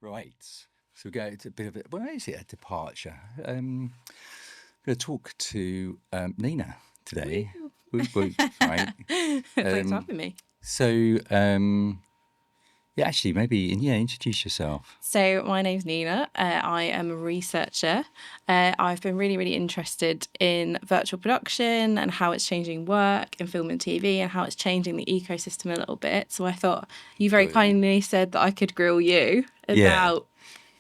Right. So we go to a bit of a, well, is it a departure? I'm going to talk to Nina today. Woo. Whoop, whoop, right. Thanks for having me. So, yeah, actually, maybe, introduce yourself. So my name's Nina. I am a researcher. I've been really, really interested in virtual production and how it's changing work in film and TV and how it's changing the ecosystem a little bit. So I thought you very Brilliant. kindly said that I could grill you Yeah.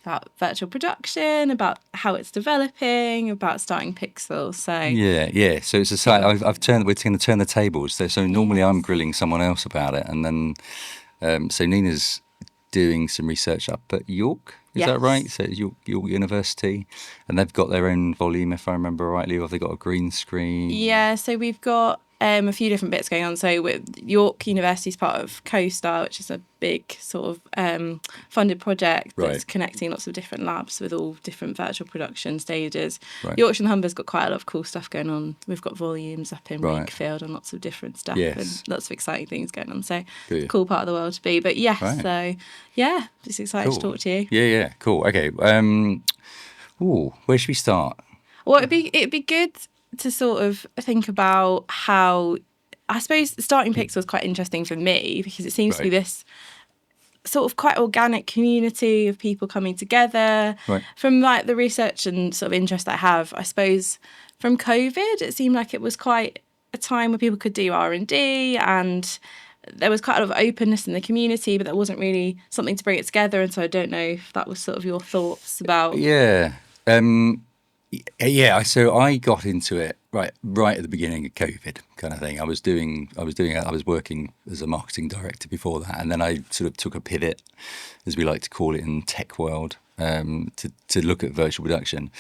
about virtual production, about how it's developing, about starting Pixel. So Yeah. So it's a site. I've turned. We're going to turn the tables. So normally I'm yes. grilling someone else about it, and then so Nina's doing some research up at York. Is that right? Yes. So it's York University, and they've got their own volume, if I remember rightly, or they've got a green screen. Yeah, so we've got a few different bits going on. So with York University is part of CoStar, which is a big sort of funded project that's Right. connecting lots of different labs with all different virtual production stages. Right. Yorkshire and Humber's got quite a lot of cool stuff going on. We've got volumes up in Right. Wakefield and lots of different stuff Yes. and lots of exciting things going on. So Good. it's a cool part of the world to be. But yes, Right. so yeah, just excited to Cool. talk to you. Yeah. Cool. Okay. Where should we start? Well, it'd be good to sort of think about how, I suppose starting Pixel was quite interesting for me because it seems to be Right. this sort of quite organic community of people coming together. Right. From like the research and sort of interest I have, I suppose from COVID, it seemed like it was quite a time where people could do R&D and there was quite a lot of openness in the community, but there wasn't really something to bring it together. And so I don't know if that was sort of your thoughts about. Yeah. Yeah. So I got into it right at the beginning of COVID, kind of thing. I was working as a marketing director before that, and then I sort of took a pivot, as we like to call it in tech world, to look at virtual production,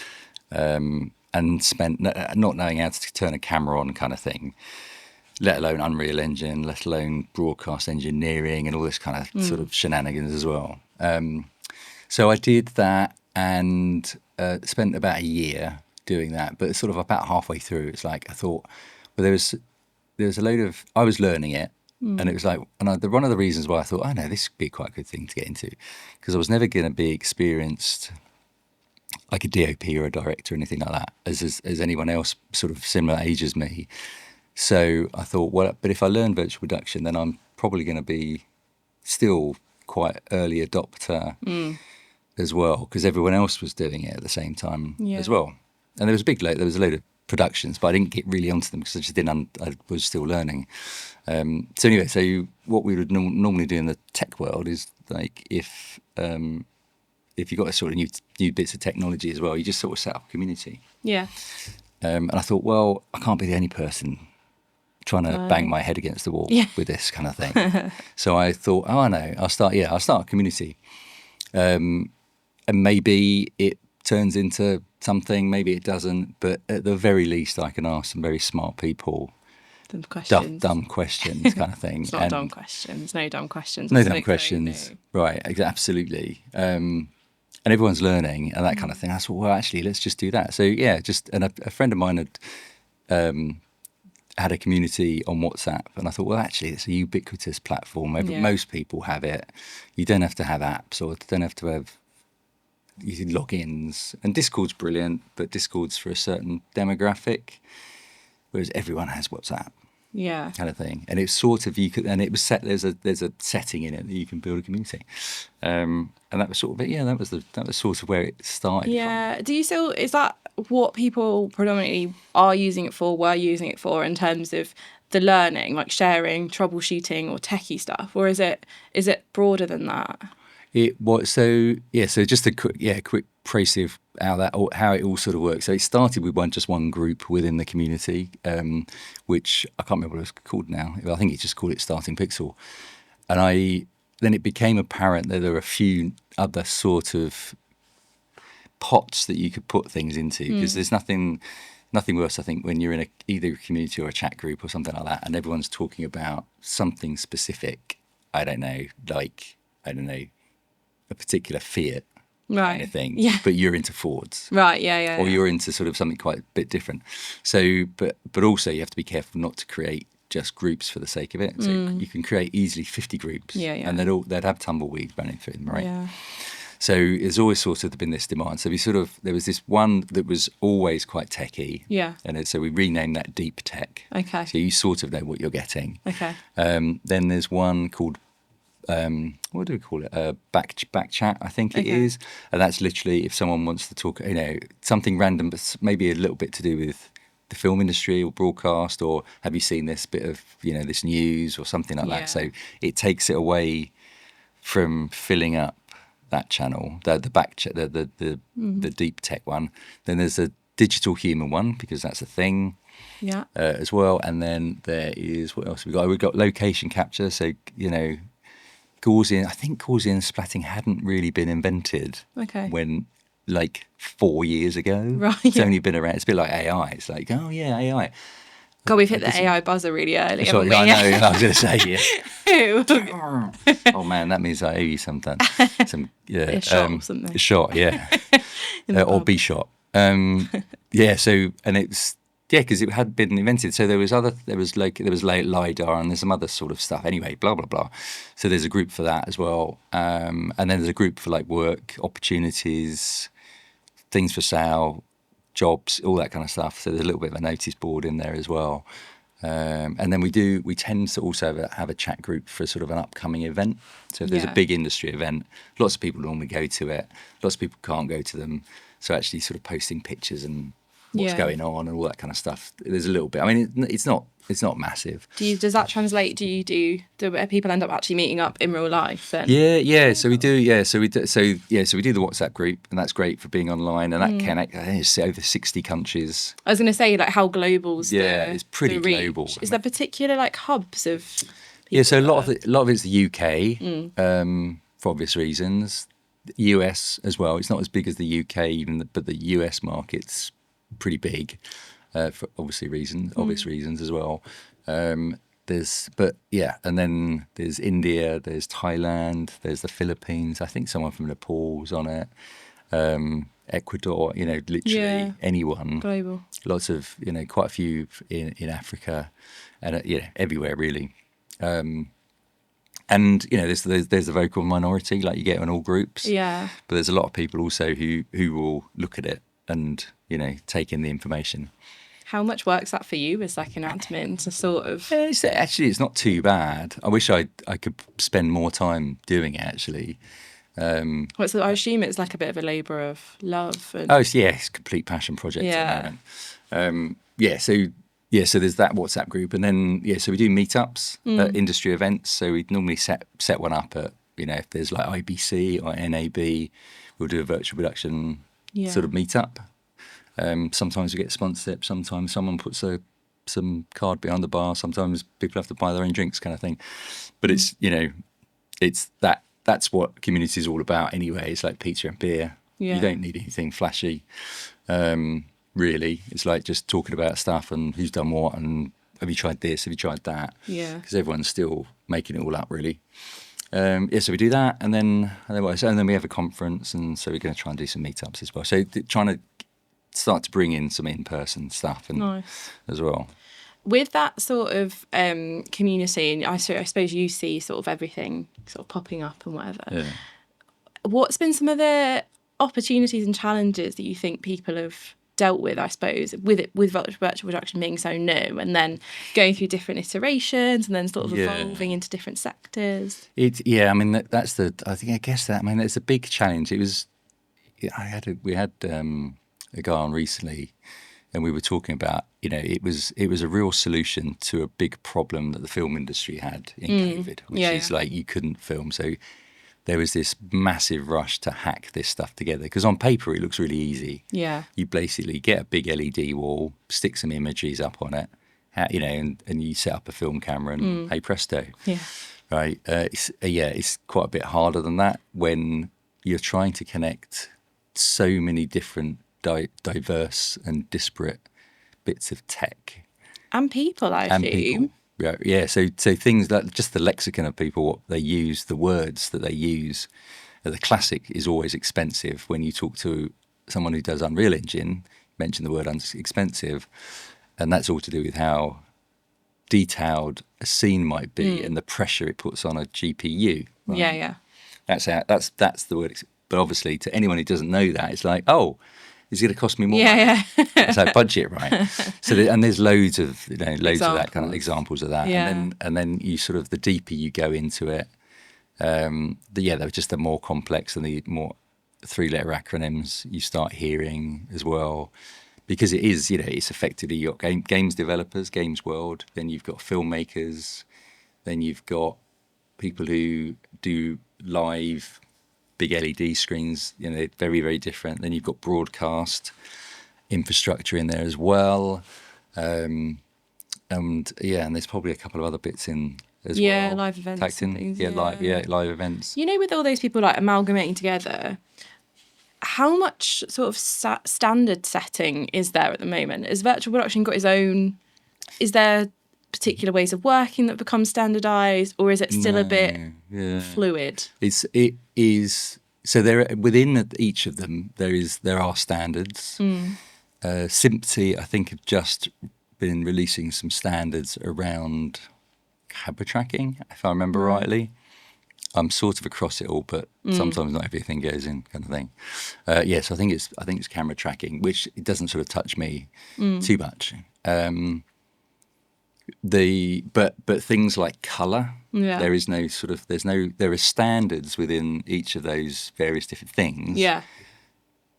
and spent not knowing how to turn a camera on, kind of thing, let alone Unreal Engine, let alone broadcast engineering and all this kind of sort of shenanigans as well. So I did that and spent about a year doing that. But sort of about halfway through, it's like I thought, well, there was a load of, I was learning it. And it was like, one of the reasons why I thought, oh no, this would be quite a good thing to get into, because I was never going to be experienced like a DOP or a director or anything like that, as anyone else sort of similar age as me. So I thought, well, but if I learn virtual production, then I'm probably going to be still quite early adopter as well, because everyone else was doing it at the same time as well. And there was a load of productions, but I didn't get really onto them because I just didn't. I was still learning. So anyway, so what we would normally do in the tech world is like if you got a sort of new bits of technology as well, you just sort of set up a community. Yeah. And I thought, well, I can't be the only person trying to bang my head against the wall with this kind of thing. So I thought, oh, I know, I'll start a community. And maybe it turns into something, maybe it doesn't, but at the very least I can ask some very smart people Dumb questions. dumb questions kind of thing. It's not dumb questions. No dumb questions. No That's dumb no, questions. no. Right, absolutely. And everyone's learning and that kind of thing. I thought, well, actually, let's just do that. So yeah, and a friend of mine had a community on WhatsApp, and I thought, well, actually, it's a ubiquitous platform. Most people have it. You don't have to have apps, or you don't have to have logins. And Discord's brilliant, but Discord's for a certain demographic, whereas everyone has WhatsApp. Yeah. Kind of thing. And it's sort of, it was set, there's a setting in it that you can build a community. And that was sort of it. Yeah, that was sort of where it started. Yeah. Do you still, is that what people predominantly were using it for in terms of the learning, like sharing, troubleshooting or techie stuff? Or is it broader than that? It was so just a quick précis of how it all sort of works. So it started with just one group within the community, which I can't remember what it's called now. I think it just called it Starting Pixel. And then it became apparent that there were a few other sort of pots that you could put things into, because there's nothing worse, I think, when you're in either a community or a chat group or something like that, and everyone's talking about something specific. I don't know, a particular Fiat kind of thing, but you're into Fords. Right, yeah. Or you're into sort of something quite a bit different. So, but also you have to be careful not to create just groups for the sake of it. So you can create easily 50 groups, and they'd have tumbleweed running through them, right? Yeah. So there's always sort of been this demand. So there was this one that was always quite techy. Yeah. And so we renamed that Deep Tech. Okay. So you sort of know what you're getting. Okay. Then there's one called, what do we call it? Back chat, I think it Okay. is. And that's literally if someone wants to talk, something random, but maybe a little bit to do with the film industry or broadcast, or have you seen this bit of, this news or something like Yeah. that. So it takes it away from filling up that channel, the back chat, the deep tech one. Then there's a digital human one, because that's a thing. Yeah. As well. And then there is, what else have we got? We've got location capture. So, Gaussian, I think Gaussian splatting hadn't really been invented Okay. when, like, 4 years ago. Right, It's yeah. only been around. It's a bit like AI. It's like, oh, yeah, AI. God, we've hit the AI buzzer really early. Sorry, haven't I we? know. I was going to say, yeah. Ew. Oh, man, that means I owe you something. A shot or something. A shot, yeah. In the Or pub. B shot. Yeah, so, and it's, yeah, because it had been invented. So there was LiDAR and there's some other sort of stuff. Anyway, blah, blah, blah. So there's a group for that as well. And then there's a group for like work, opportunities, things for sale, jobs, all that kind of stuff. So there's a little bit of a notice board in there as well. And then we tend to also have a chat group for sort of an upcoming event. So if there's a Yeah. big industry event, lots of people normally go to it. Lots of people can't go to them. So actually sort of posting pictures and what's Yeah. going on and all that kind of stuff. There's a little bit. I mean, it's not massive. Does that translate? Do people end up actually meeting up in real life then? Yeah. So we do. Yeah. So we do the WhatsApp group, and that's great for being online. And that connects. I think it's over 60 countries. I was going to say, like, how global's Yeah, the it's pretty the reach? global. Is there particular like hubs of? Yeah. So a people lot that of it's the UK, for obvious reasons. The US as well. It's not as big as the UK, but the US market's pretty big, for obvious reasons as well. And then there's India, there's Thailand, there's the Philippines. I think someone from Nepal's on it. Ecuador, literally Yeah. anyone. global. Lots of, quite a few in Africa, and everywhere really. And there's the vocal minority, like you get in all groups. Yeah. But there's a lot of people also who will look at it and take in the information. How much work's that for you as like an admin to sort of? It's not too bad. I wish I could spend more time doing it actually. So I assume it's like a bit of a labour of love. And, It's a complete passion project Yeah. at the moment. So there's that WhatsApp group, and then so we do meetups at industry events. So we normally set one up at if there's like IBC or NAB, we'll do a virtual production Yeah. sort of meetup. Sometimes we get sponsorship. Sometimes someone puts some card behind the bar. Sometimes people have to buy their own drinks, kind of thing. But it's that's what community is all about anyway. It's like pizza and beer. Yeah. You don't need anything flashy. Really, it's like just talking about stuff and who's done what and have you tried this, have you tried that? Yeah. Because everyone's still making it all up, really. So we do that, and then we have a conference, and so we're going to try and do some meetups as well. So trying to start to bring in some in-person stuff and Nice. as well. With that sort of community, and I suppose you see sort of everything sort of popping up and whatever. Yeah. What's been some of the opportunities and challenges that you think people have dealt with, I suppose, with virtual production being so new, and then going through different iterations, and then sort of evolving into different sectors? I guess it's a big challenge. It was, we had a guy on recently, and we were talking about, it was a real solution to a big problem that the film industry had in COVID, which is like you couldn't film. So there was this massive rush to hack this stuff together, because on paper it looks really easy. Yeah. You basically get a big LED wall, stick some images up on it, and you set up a film camera, and hey presto. Yeah. Right. It's quite a bit harder than that when you're trying to connect so many different diverse and disparate bits of tech And people, I and assume. people. Yeah. So things that just the lexicon of people, what they use, the words that they use. The classic is always expensive. When you talk to someone who does Unreal Engine, mention the word expensive, and that's all to do with how detailed a scene might be and the pressure it puts on a GPU. Right? Yeah. That's the word But obviously, to anyone who doesn't know that, it's like, oh, is it going to cost me more? Yeah, yeah. So budget, right? So and there's loads of loads of that kind of Examples. examples of that. Yeah. And then you sort of, the deeper you go into it, they're just the more complex and the more 3-letter acronyms you start hearing as well. Because it is, it's effectively you've got games developers, games world, then you've got filmmakers, then you've got people who do live big LED screens, very, very different. Then you've got broadcast infrastructure in there as well. And there's probably a couple of other bits in as well. Yeah, live events and things. Live events. With all those people like amalgamating together, how much sort of standard setting is there at the moment? Has virtual production got its own? Is there particular ways of working that become standardised, or is it still a bit fluid? It is. So there, within each of them, there are standards. SMPTE, I think, have just been releasing some standards around camera tracking, if I remember rightly. I'm sort of across it all, but sometimes not everything goes in, kind of thing. So I think it's camera tracking, which it doesn't sort of touch me too much. But things like colour, there are standards within each of those various different things. Yeah.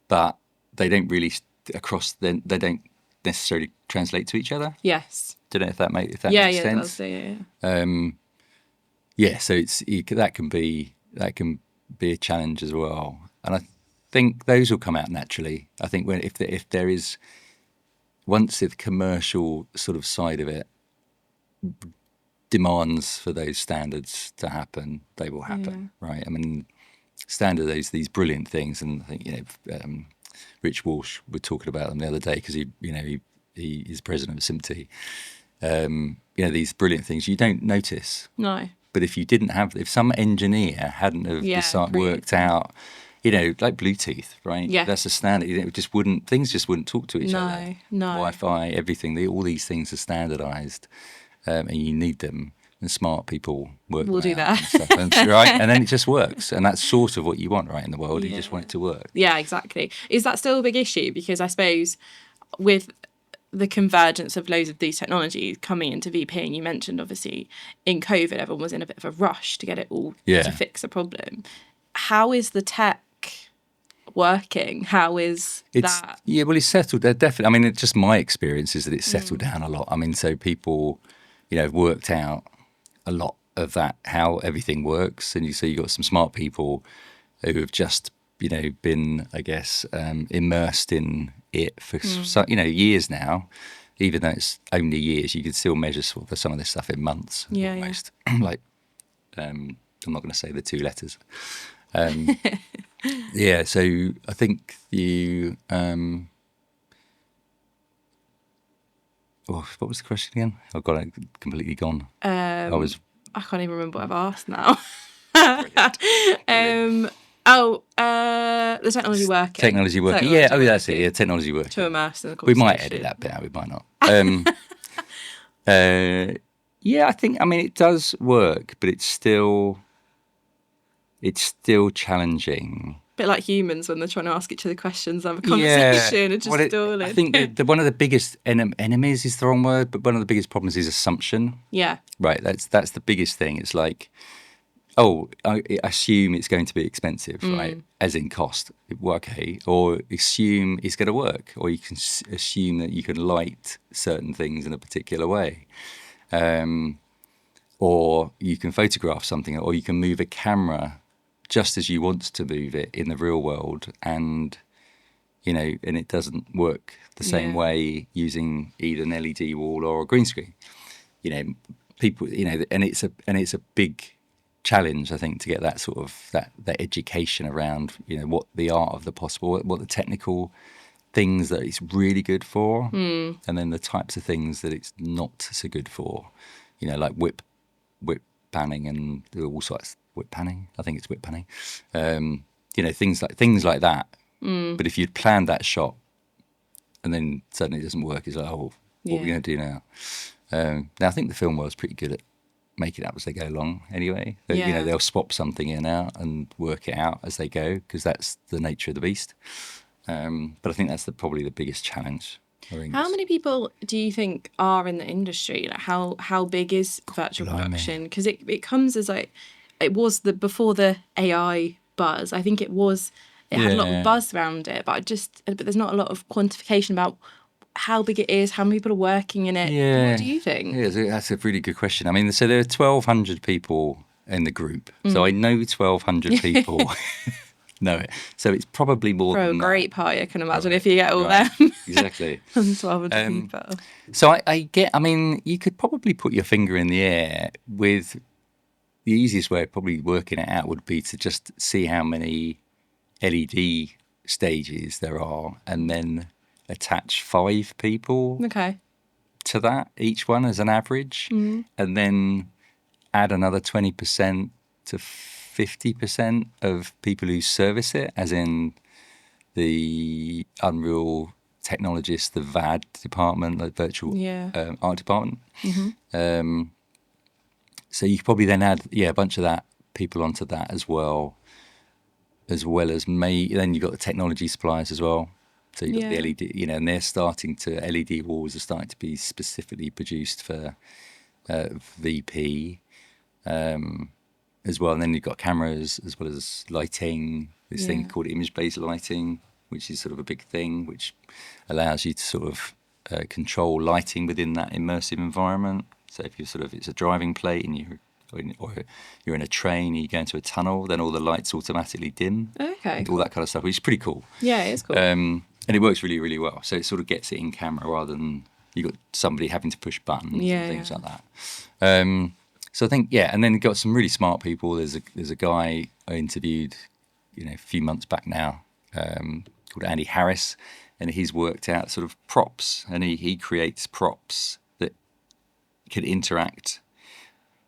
But they don't really they don't necessarily translate to each other. Yes. Don't know if that makes sense. It does, yeah. So that can be a challenge as well, and I think those will come out naturally. I think if there is, once the commercial sort of side of it demands for those standards to happen, they will happen, right? I mean, these brilliant things, and I think Rich Walsh were talking about them the other day because he is president of SMPTE. These brilliant things you don't notice. No. But if some engineer hadn't have worked out, like Bluetooth, right? Yeah. That's a standard. Things just wouldn't talk to each other. No. Wi-Fi, everything, all these things are standardized, and you need them. And smart people will do that. And stuff, right? And then it just works. And that's sort of what you want, right, in the world. You just want it to work. Yeah, exactly. Is that still a big issue? Because I suppose with the convergence of loads of these technologies coming into VP, and you mentioned obviously in COVID everyone was in a bit of a rush to get it all to fix a problem. How is the tech working? How is that? Yeah, well, it's settled. They're definitely. I mean, it's just my experience is that it's settled down a lot. I mean, so people, have worked out a lot of that, how everything works, and you've got some smart people who have just been, I guess, immersed in it for years now. Even though it's only years, you can still measure for some of this stuff in months almost. Like, I'm not going to say the 2 letters. So I think what was the question again? I've got it completely gone. I can't even remember what I've asked now. The technology working. Technology working. That's it. Yeah, technology working. To immerse in the We conversation. might edit that bit out. We might not. I think. I mean, it does work, but it's still challenging. Bit like humans when they're trying to ask each other questions, have a conversation, and just stalling. I think one of the biggest enemies is the wrong word, but one of the biggest problems is assumption. Yeah. Right. That's the biggest thing. It's like, I assume it's going to be expensive, right? As in cost. Okay. Or assume it's going to work. Or you can assume that you can light certain things in a particular way. Or you can photograph something, or you can move a camera just as you want to move it in the real world. And, and it doesn't work the same way using either an LED wall or a green screen. People, and it's a big challenge, I think, to get that sort of that education around, what the art of the possible, what the technical things that it's really good for, and then the types of things that it's not so good for, like whip panning and all sorts. Whip panning, I think it's whip panning. Things like that. But if you'd planned that shot and then suddenly it doesn't work, it's like, what are we going to do now? Now I think the film world's pretty good at make it up as they go along anyway. Yeah. They'll swap something in and out and work it out as they go, because that's the nature of the beast. But I think that's probably the biggest challenge. How many people do you think are in the industry? Like how big is virtual production? Because it comes as like, it was before the AI buzz. I think it had a lot of buzz around it, but there's not a lot of quantification about how big it is, how many people are working in it. Yeah. What do you think? Yeah, that's a really good question. I mean, so there are 1,200 people in the group. So I know 1,200 people know it. So it's probably more Throw than a great that. party, I can imagine, if you get all them. Exactly. 1,200 people. So I mean, you could probably put your finger in the air with the easiest way of probably working it out would be to just see how many LED stages there are and then attach 5 people Okay. to that, each one as an average, and then add another 20% to 50% of people who service it, as in the Unreal technologists, the VAD department, the virtual art department. So you could probably then add a bunch of that people onto that as well as then you've got the technology suppliers as well. So you've got the LED, and they're starting to, LED walls are starting to be specifically produced for VP as well. And then you've got cameras as well as lighting, this thing called image-based lighting, which is sort of a big thing, which allows you to sort of control lighting within that immersive environment. So if it's a driving plate and you're in a train, you go into a tunnel, then all the lights automatically dim. Okay. All that kind of stuff, which is pretty cool. Yeah, it is cool. And it works really, really well. So it sort of gets it in camera rather than you got somebody having to push buttons and things like that. So I think, and then you've got some really smart people. There's a guy I interviewed, a few months back now, called Andy Harris, and he's worked out sort of props, and he creates props that can interact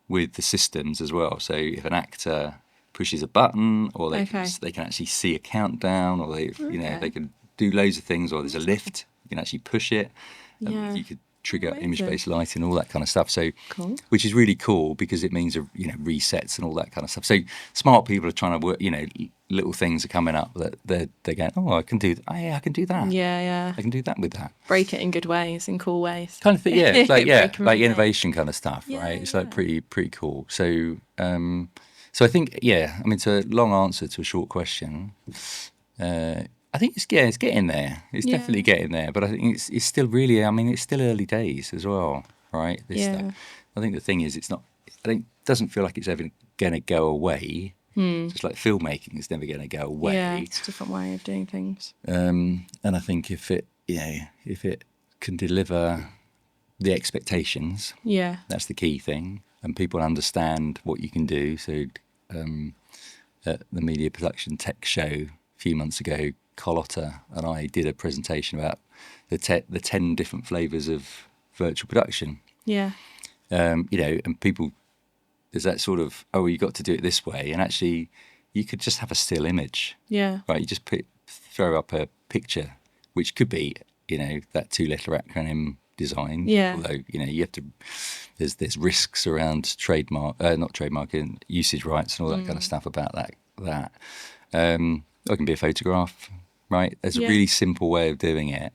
with the systems as well. So if an actor pushes a button, or they can actually see a countdown, or they can do loads of things, or there's a lift, you can actually push it. You could trigger image-based lighting, all that kind of stuff. So, which is really cool because it means resets and all that kind of stuff. So smart people are trying to work. Little things are coming up that they're going, oh, I can do that. Oh, yeah, I can do that. Yeah. I can do that with that. Break it in good ways, in cool ways. Kind of thing. Yeah, it's like innovation kind of stuff, right? It's like pretty cool. So so I think I mean, it's a long answer to a short question. I think it's getting there. It's definitely getting there, but I think it's still really. I mean, it's still early days as well, right? This stuff. I think the thing is, it doesn't feel like it's ever going to go away. Just like filmmaking is never going to go away. Yeah, it's a different way of doing things. And I think if it can deliver the expectations, that's the key thing, and people understand what you can do. So at the Media Production Tech Show a few months ago, Carlotta and I did a presentation about the 10 different flavours of virtual production. Yeah. And people, there's that sort of, you got to do it this way, and actually you could just have a still image. Yeah. Right, you just throw up a picture, which could be, that 2-letter acronym design. Yeah. Although, you have to, there's risks around not trademarking, usage rights and all that kind of stuff about that. It can be a photograph, right? There's a really simple way of doing it,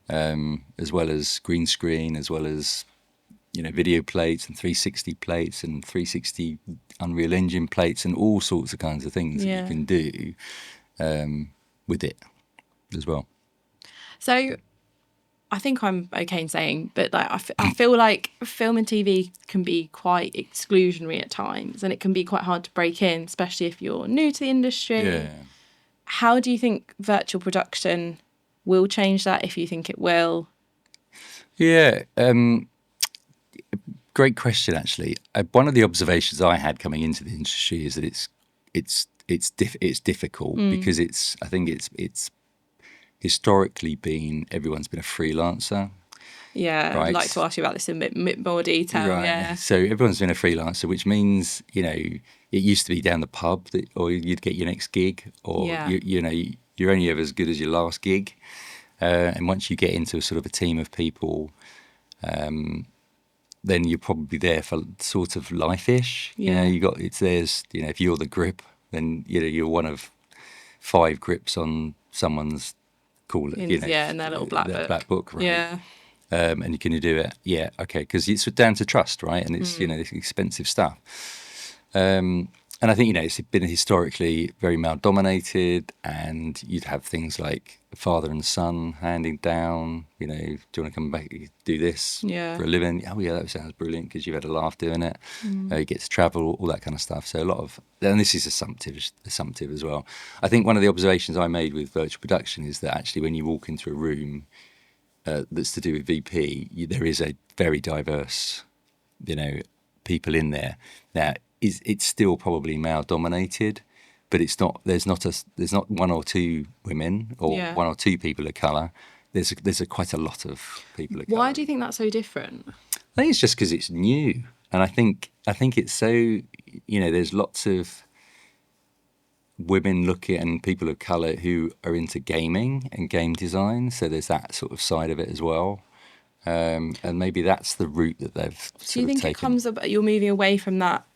as well as green screen, as well as, video plates and 360 plates and 360 Unreal Engine plates and all sorts of kinds of things that you can do with it as well. So I think I'm okay in saying, but like I feel like film and TV can be quite exclusionary at times, and it can be quite hard to break in, especially if you're new to the industry. Yeah. How do you think virtual production will change that, if you think it will? Yeah, great question, actually. One of the observations I had coming into the industry is that it's difficult because I think it's historically everyone's been a freelancer. Yeah, right? I'd like to ask you about this in a bit more detail. Right. Yeah. So everyone's been a freelancer, which means, it used to be down the pub or you'd get your next gig, or, you're only ever as good as your last gig. And once you get into a sort of a team of people, then you're probably there for sort of life-ish. You know, Yeah. there's, you know, if you're the grip, then, you know, you're one of 5 grips on someone's you know, In their little black that book. black book, right? Yeah. And can you do it? Yeah, okay, because it's down to trust, right? And it's, you Mm. know, it's expensive stuff. And I think, you know, it's been historically very male dominated, and you'd have things like father and son handing down, you know, do you want to come back, do this Yeah. for a living? Oh, yeah, that sounds brilliant because you've had a laugh doing it. Mm. You get to travel, all that kind of stuff. So a lot of, and this is assumptive as well. I think one of the observations I made with virtual production is that actually when you walk into a room that's to do with VP, there is a very diverse, you know, people in there. Now, it's still probably male dominated, but it's not. There's not 1 or 2 women or Yeah. 1 or 2 people of colour. There's quite a lot of people of colour. Why do you think that's so different? I think it's just because it's new, and I think it's so, you know, there's lots of women looking and people of colour who are into gaming and game design, so there's that sort of side of it as well. And maybe that's the route that they've Do you sort of think taken. it comes up, you're moving away from that,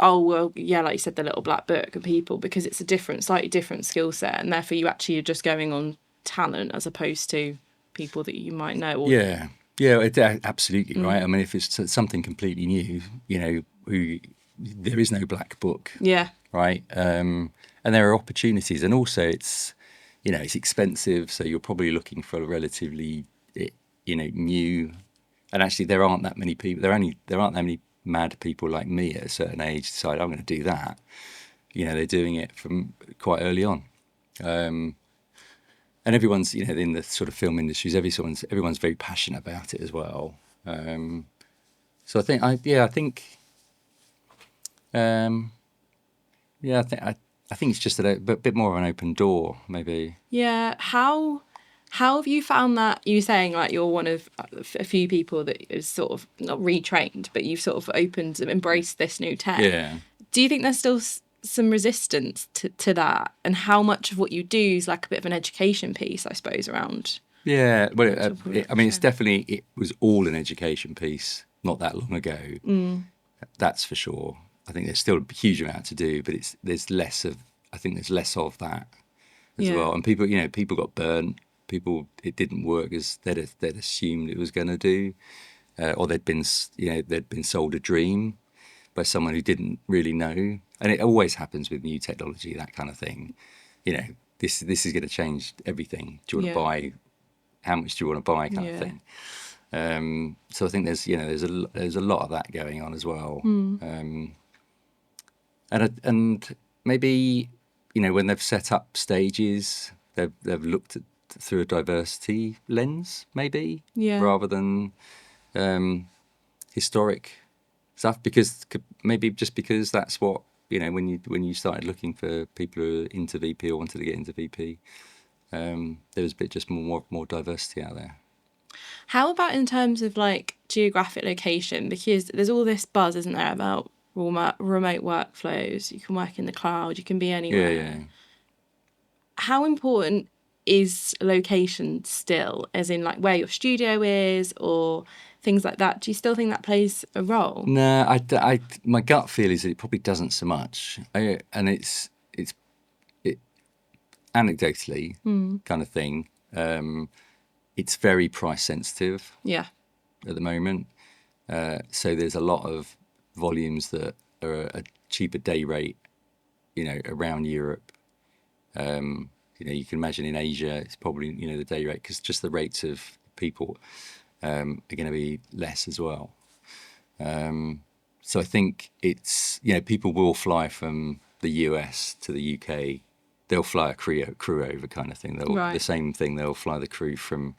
oh, well, yeah, like you said, the little black book of people, because it's a different, slightly different skill set, and therefore you actually are just going on talent as opposed to people that you might know? Or, Yeah, absolutely right. I mean, if it's something completely new, you know, there is no black book, yeah, right? And there are opportunities, and also it's, you know, it's expensive, so you're probably looking for a relatively, you know, new. And actually, there aren't that many people. There aren't that many mad people like me at a certain age decide I'm going to do that. You know, they're doing it from quite early on. And everyone's, you know, in the sort of film industries, everyone's very passionate about it as well. So I think, I think it's just a bit more of an open door, maybe. yeah. How have you found that? You were saying like you're one of a few people that is sort of not retrained, but you've sort of opened and embraced this new tech. Yeah. Do you think there's still some resistance to that? And how much of what you do is like a bit of an education piece, I suppose, around? Yeah. Well, I mean, it was all an education piece not that long ago. That's for sure. I think there's still a huge amount to do, but there's less of that as Yeah. well. And people got burnt. It didn't work as they'd assumed it was going to do, or they'd been sold a dream by someone who didn't really know. And it always happens with new technology, that kind of thing. You know, this is going to change everything. Do you want to buy? How much do you want to buy? Kind of thing. So I think there's a lot of that going on as well. And maybe, you know, when they've set up stages, they've looked at through a diversity lens, maybe, rather than historic stuff. Because maybe just because that's what, you know, when you started looking for people who are into VP or wanted to get into VP, there was a bit just more diversity out there. How about in terms of like geographic location? Because there's all this buzz, isn't there, about remote workflows. You can work in the cloud. You can be anywhere. Yeah. How important is location still, as in like where your studio is or things like that? Do you still think that plays a role? No, my gut feel is that it probably doesn't so much. And it's anecdotally kind of thing. It's very price sensitive. Yeah. At the moment. So there's a lot of volumes that are a cheaper day rate, you know, around Europe. You know, you can imagine in Asia, it's probably, you know, the day rate, because just the rates of people are going to be less as well. So I think it's, you know, people will fly from the US to the UK. They'll fly a crew over kind of thing. The same thing, they'll fly the crew from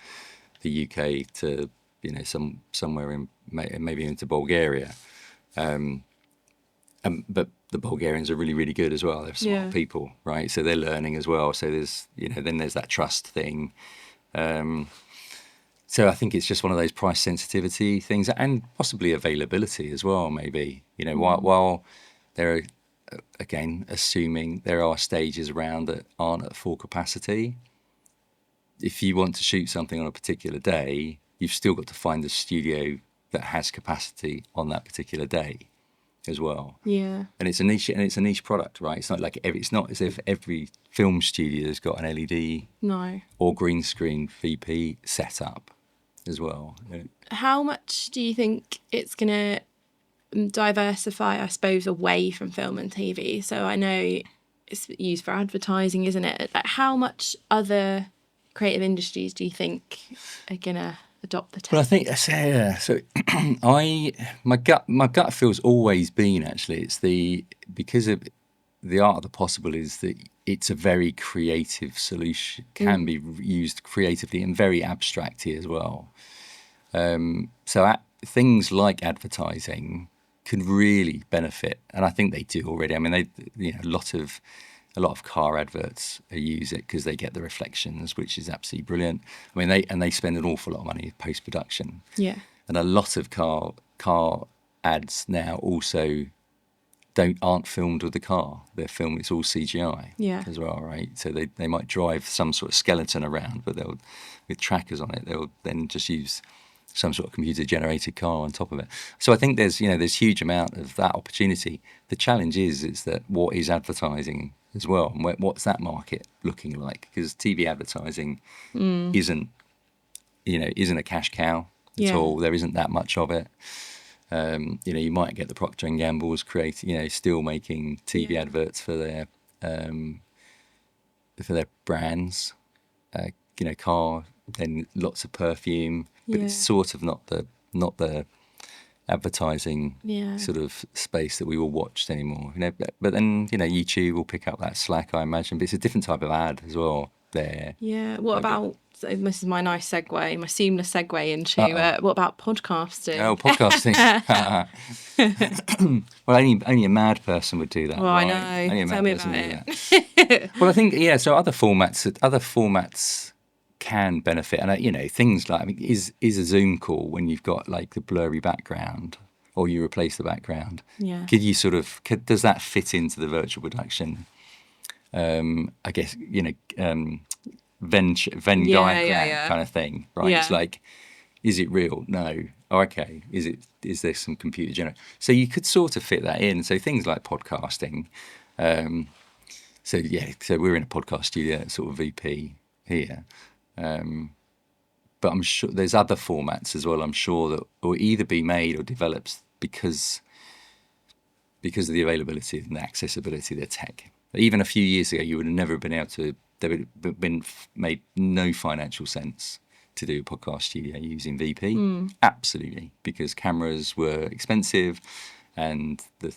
the UK to, you know, somewhere in maybe into Bulgaria. But the Bulgarians are really, really good as well. They're smart people, right? So they're learning as well. So there's, you know, then there's that trust thing. So I think it's just one of those price sensitivity things, and possibly availability as well, maybe. You know, while there are, again, assuming there are stages around that aren't at full capacity, if you want to shoot something on a particular day, you've still got to find a studio that has capacity on that particular day as well. Yeah. And it's a niche product, right? It's not like it's not as if every film studio has got an LED No. or green screen VP set up as well. How much do you think it's going to diversify, I suppose, away from film and TV? So I know it's used for advertising, isn't it? Like, how much other creative industries do you think are going to adopt the tech? Well, I think yeah. So, my gut feel's always been actually because of the art of the possible is that it's a very creative solution, can be used creatively and very abstractly as well. Things like advertising could really benefit, and I think they do already. I mean, a lot of car adverts use it because they get the reflections, which is absolutely brilliant. I mean, they spend an awful lot of money post production. Yeah. And a lot of car ads now also aren't filmed with the car. They're filmed, it's all CGI as well, right? So they might drive some sort of skeleton around, but with trackers on it, they'll then just use some sort of computer generated car on top of it. So I think there's huge amount of that opportunity. The challenge is that what is advertising as well, and what's that market looking like? Because TV advertising isn't a cash cow at all. There isn't that much of it. You might get the Procter and Gamble's still making TV adverts for their brands. Car, then lots of perfume, but it's sort of not the advertising sort of space that we all watched anymore. But then YouTube will pick up that slack, I imagine. But it's a different type of ad as well. There. Yeah. What about? So this is my nice segue, my seamless segue into what about podcasting? Oh, podcasting. Well, only a mad person would do that. Well, right? I know. Only a Tell mad me person about would it. do that. Well, I think so. Other formats can benefit, and things like is a Zoom call when you've got like the blurry background, or you replace the background. Yeah. Does that fit into the virtual production? I guess Venn diagram kind of thing, right? Yeah. It's like, is it real? No. Oh, okay. Is there some computer generated? So you could sort of fit that in. So things like podcasting. So we're in a podcast studio, sort of VP here. But I'm sure there's other formats as well. I'm sure that will either be made or developed because of the availability and the accessibility of the tech. Even a few years ago, you would have never been able to. There would have been made no financial sense to do a podcast studio using VP. Absolutely, because cameras were expensive, and the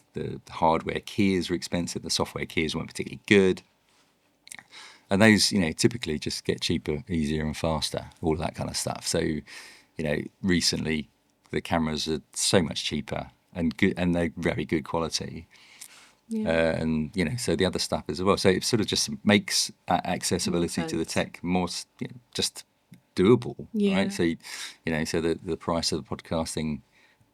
hardware keys were expensive. The software keys weren't particularly good, and those typically just get cheaper, easier, and faster. All of that kind of stuff. So, recently the cameras are so much cheaper and good, and they're very good quality. Yeah. So the other stuff as well. So it sort of just makes accessibility to the tech more just doable, right? So so the price of the podcasting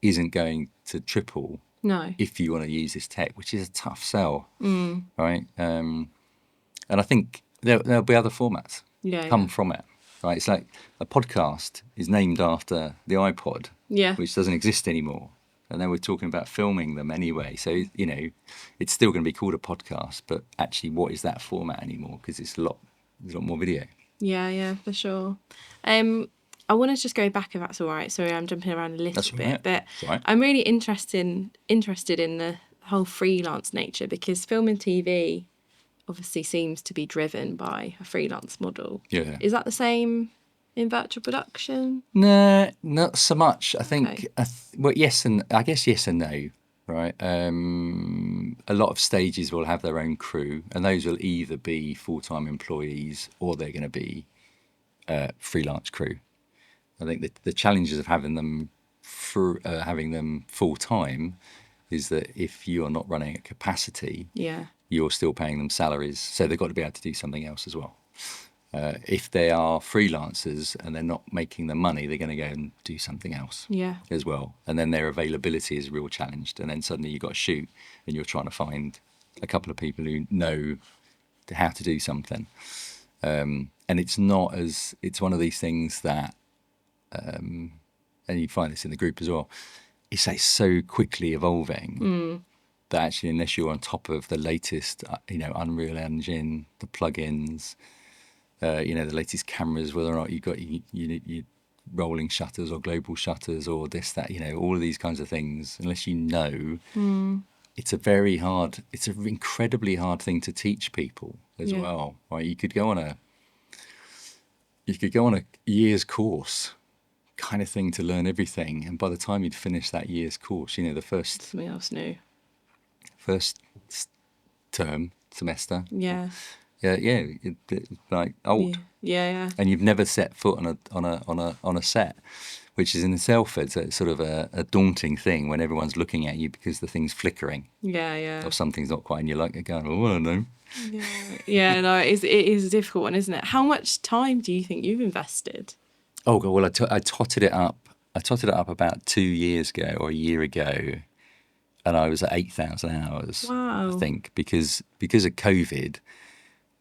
isn't going to triple if you want to use this tech, which is a tough sell, right? And I think there'll be other formats come from it, right? It's like a podcast is named after the iPod, which doesn't exist anymore. And then we're talking about filming them anyway. So, it's still going to be called a podcast, but actually what is that format anymore? Because there's a lot more video. Yeah, for sure. I want to just go back, if that's all right. Sorry, I'm jumping around a little bit. But I'm really interested in the whole freelance nature, because film and TV obviously seems to be driven by a freelance model. Yeah. Is that the same in virtual production? No, not so much. I think, yes and no, right? A lot of stages will have their own crew, and those will either be full-time employees or they're going to be freelance crew. I think the challenges of having them full-time is that if you are not running at capacity, you're still paying them salaries, so they've got to be able to do something else as well. If they are freelancers and they're not making the money, they're going to go and do something else as well. And then their availability is real challenged. And then suddenly you've got to shoot and you're trying to find a couple of people who know how to do something. And it's one of these things that and you find this in the group as well, it's like so quickly evolving that actually, unless you're on top of the latest, Unreal Engine, the plugins, the latest cameras, whether or not you've got you rolling shutters or global shutters or this, that, all of these kinds of things, unless you know, it's an incredibly hard thing to teach people as well. Right? You could go on a year's course kind of thing to learn everything, and by the time you'd finish that year's course, the Something else new. first term, semester. Yeah. It's like old. Yeah. And you've never set foot on a set, which is in itself it's a sort of a daunting thing when everyone's looking at you because the thing's flickering. Yeah. Or something's not quite, and you're like going, oh, I don't know. Yeah. No, it is a difficult one, isn't it? How much time do you think you've invested? Oh God, well, I totted it up. I totted it up about 2 years ago or a year ago, and I was at 8,000 hours. Wow. I think because of COVID,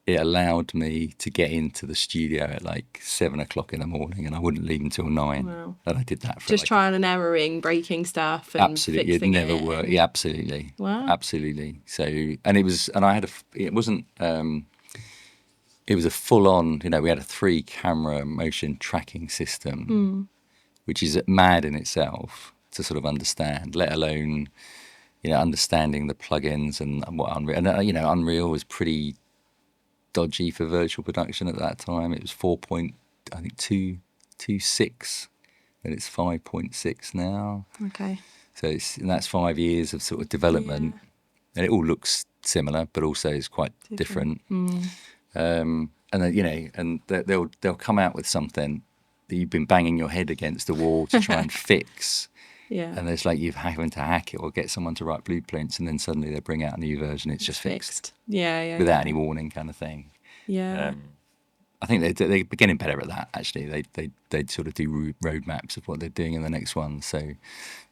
it allowed me to get into the studio at like 7 o'clock in the morning, and I wouldn't leave until 9. Wow. And I did that for Just trial and erroring, breaking stuff, and absolutely, it fixing never it. worked. Yeah, absolutely. Wow. Absolutely. So, and I had it wasn't. It was a full-on. We had a 3-camera motion tracking system, which is mad in itself to sort of understand, let alone, understanding the plugins and what Unreal. And Unreal was pretty dodgy for virtual production at that time. It was 4.226, and it's 5.6 now. Okay. So that's 5 years of sort of development, and it all looks similar, but also is quite different. And then, and they'll come out with something that you've been banging your head against the wall to try and fix. Yeah. And it's like you've having to hack it or get someone to write blueprints, and then suddenly they bring out a new version. It's just fixed. Yeah. Without any warning, kind of thing. Yeah. I think they're getting better at that. Actually, they sort of do roadmaps of what they're doing in the next one, so you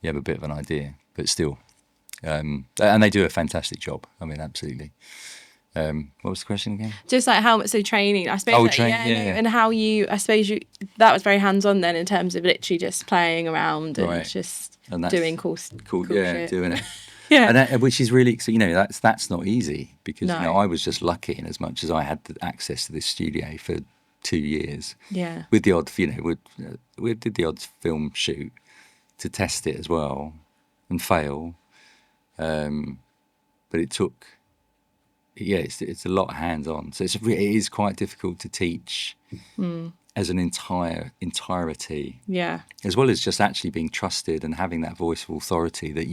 have a bit of an idea. But still, and they do a fantastic job. I mean, absolutely. What was the question again? Just like how much, so training, I suppose. Oh, And how I suppose that was very hands-on then in terms of literally just playing around and just doing cool shit. Doing it. Yeah. And which is really, that's not easy because No. I was just lucky in as much as I had the access to this studio for 2 years. Yeah. With the odd, we did the odd film shoot to test it as well and fail. But it took, it's a lot hands-on. So it is quite difficult to teach as an entirety. Yeah. As well as just actually being trusted and having that voice of authority that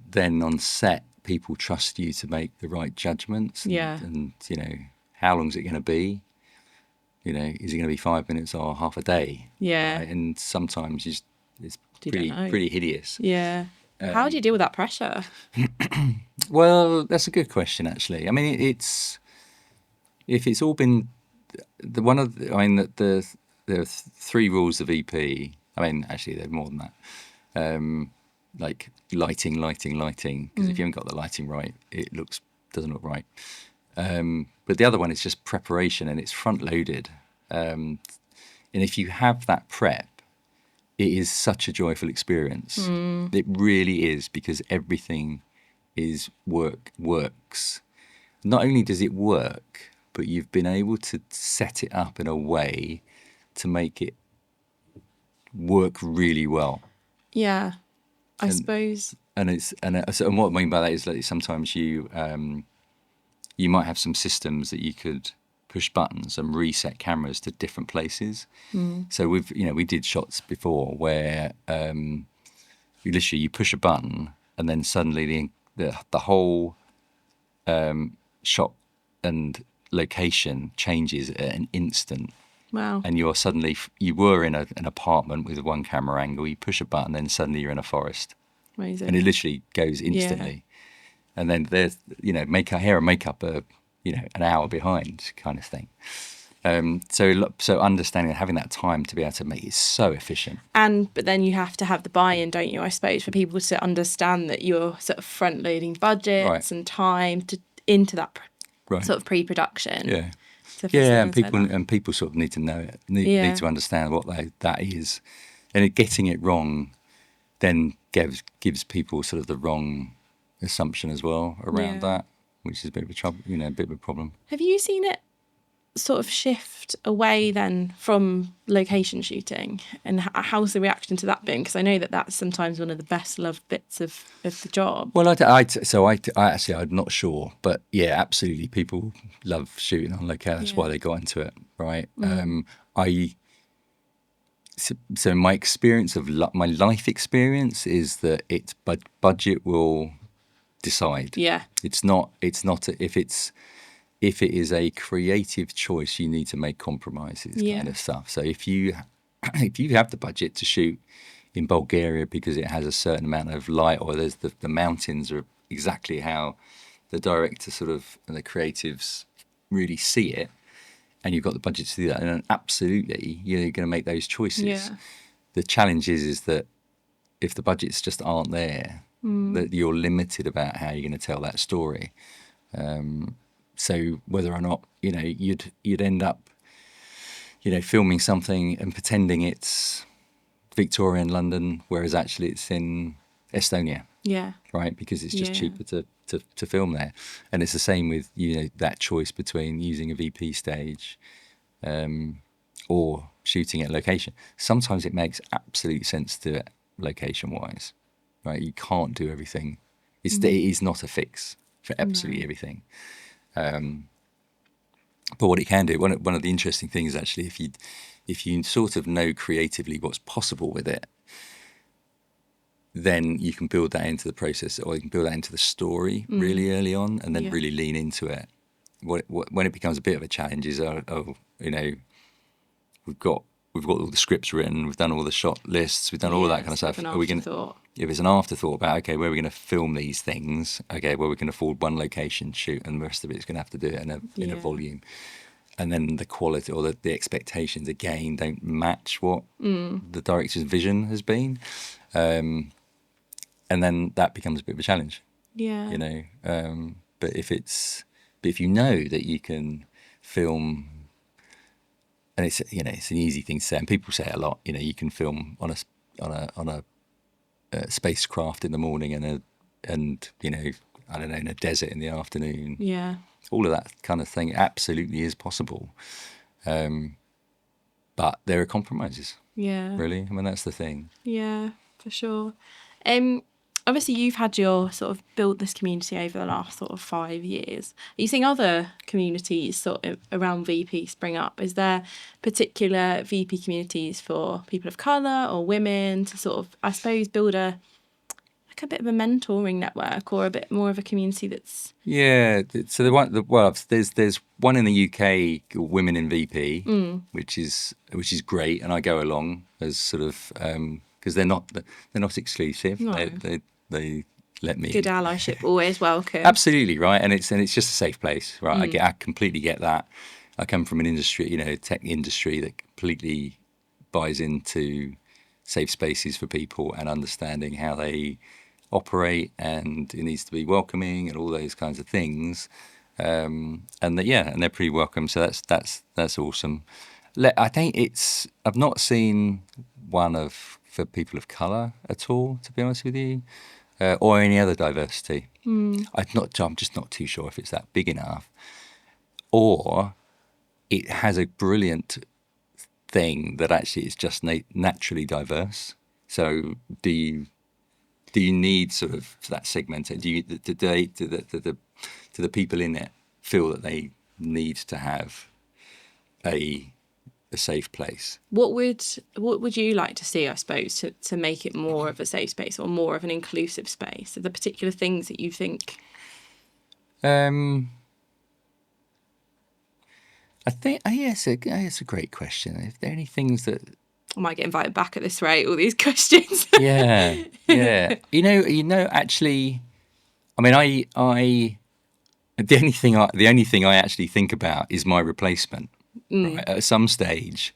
then on set people trust you to make the right judgments. And how long is it going to be? Is it going to be 5 minutes or half a day? Yeah. Right? And sometimes it's pretty hideous. Yeah. How do you deal with that pressure? Well, that's a good question, actually. I mean, if it's all been there are 3 rules of EP. I mean, actually, there are more than that. Like lighting. Because if you haven't got the lighting right, it doesn't look right. But the other one is just preparation, and it's front loaded. And if you have that prep, it is such a joyful experience. It really is, because everything works. Not only does it work, but you've been able to set it up in a way to make it work really well. Yeah, I suppose. And what I mean by that is that sometimes you might have some systems that you could push buttons and reset cameras to different places. So we did shots before where you push a button and then suddenly the whole shot and location changes at an instant. Wow. And you were in an apartment with one camera angle, you push a button, then suddenly you're in a forest. Amazing. And it literally goes instantly. And then there's, hair and makeup are, an hour behind, kind of thing. So understanding and having that time to be able to make it so efficient. But then you have to have the buy-in, don't you, I suppose, for people to understand that you're sort of front-loading budgets and time into that sort of pre-production. Yeah. to Yeah, facilitate that. and people sort of need to know it, need Yeah. to understand what that is, and getting it wrong then gives people sort of the wrong assumption as well around Yeah. that, which is a bit of a trouble, a bit of a problem. Have you seen it sort of shift away then from location shooting, and how's the reaction to that been? Because I know that that's sometimes one of the best loved bits of the job. Well, I'm not sure, but yeah, absolutely, people love shooting on locale. That's why they got into it, right? So my experience of my life experience is that it's budget will decide. Yeah. It's not if it is a creative choice, you need to make compromises, Yeah. kind of stuff. So if you have the budget to shoot in Bulgaria because it has a certain amount of light, or there's the mountains are exactly how the director sort of and the creatives really see it, and you've got the budget to do that, and absolutely you're going to make those choices. Yeah. The challenge is that if the budgets just aren't there, that you're limited about how you're going to tell that story. So whether or not you'd end up filming something and pretending it's Victorian London, whereas actually it's in Estonia. Yeah. Right, because it's just Yeah. cheaper to film there, and it's the same with that choice between using a VP stage, or shooting at location. Sometimes it makes absolute sense to do it location wise, right? You can't do everything. It is not a fix for absolutely everything. But what it can do, one of the interesting things actually, if you sort of know creatively what's possible with it, then you can build that into the process, or you can build that into the story really early on, and then really lean into it. When it becomes a bit of a challenge is, we've got all the scripts written, we've done all the shot lists, we've done all of that kind of stuff. An Are we going afterthought. if it's an afterthought about, okay, where are we going to film these things? Okay, well, we can afford one location shoot, and the rest of it's going to have to do it in a volume. And then the quality or the expectations, again, don't match what the director's vision has been. And then that becomes a bit of a challenge, Yeah. But if you know that you can film, and it's an easy thing to say, and people say it a lot. You can film on a spacecraft in the morning and I don't know, in a desert in the afternoon. Yeah. All of that kind of thing absolutely is possible, but there are compromises. Yeah. Really, I mean, that's the thing. Yeah, for sure. Obviously, you've had your sort of build this community over the last sort of 5 years. Are you seeing other communities sort of around VP spring up? Is there particular VP communities for people of colour or women to sort of, I suppose, build a bit of a mentoring network, or a bit more of a community that's... Yeah, so there's one in the UK called Women in VP, which is great, and I go along as sort of because they're not exclusive. No. They let me. Good allyship, always welcome. Absolutely right, and it's just a safe place, right? I completely get that. I come from an industry, tech industry that completely buys into safe spaces for people and understanding how they operate, and it needs to be welcoming and all those kinds of things. And they're pretty welcome. So that's awesome. I think I've not seen one for people of colour at all, to be honest with you, or any other diversity. I'm just not too sure if it's that big enough, or it has a brilliant thing that actually is just naturally diverse. So do you need sort of that segmented? Do the people in it feel that they need to have a safe place? What would you like to see, I suppose, to make it more of a safe space or more of an inclusive space? Are there particular things that you think? I think it's a great question. If there are any things that I might get invited back at this rate, all these questions. yeah. Actually, I mean, the only thing I actually think about is my replacement. Right? At some stage,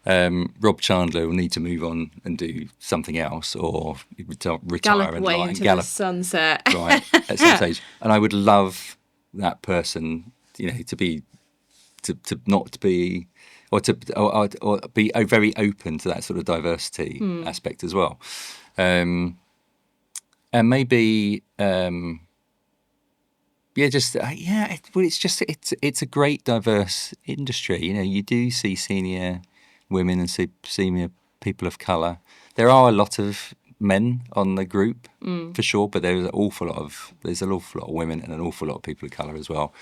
Rob Chandler will need to move on and do something else, or retire Gallop and away into the sunset. Right, at some stage. And I would love that person, to be to not be, or be very open to that sort of diversity aspect as well. And maybe, it's a great diverse industry. You know, you do see senior women and see senior people of colour. There are a lot of men on the group for sure, but there's an awful lot of women and an awful lot of people of colour as well,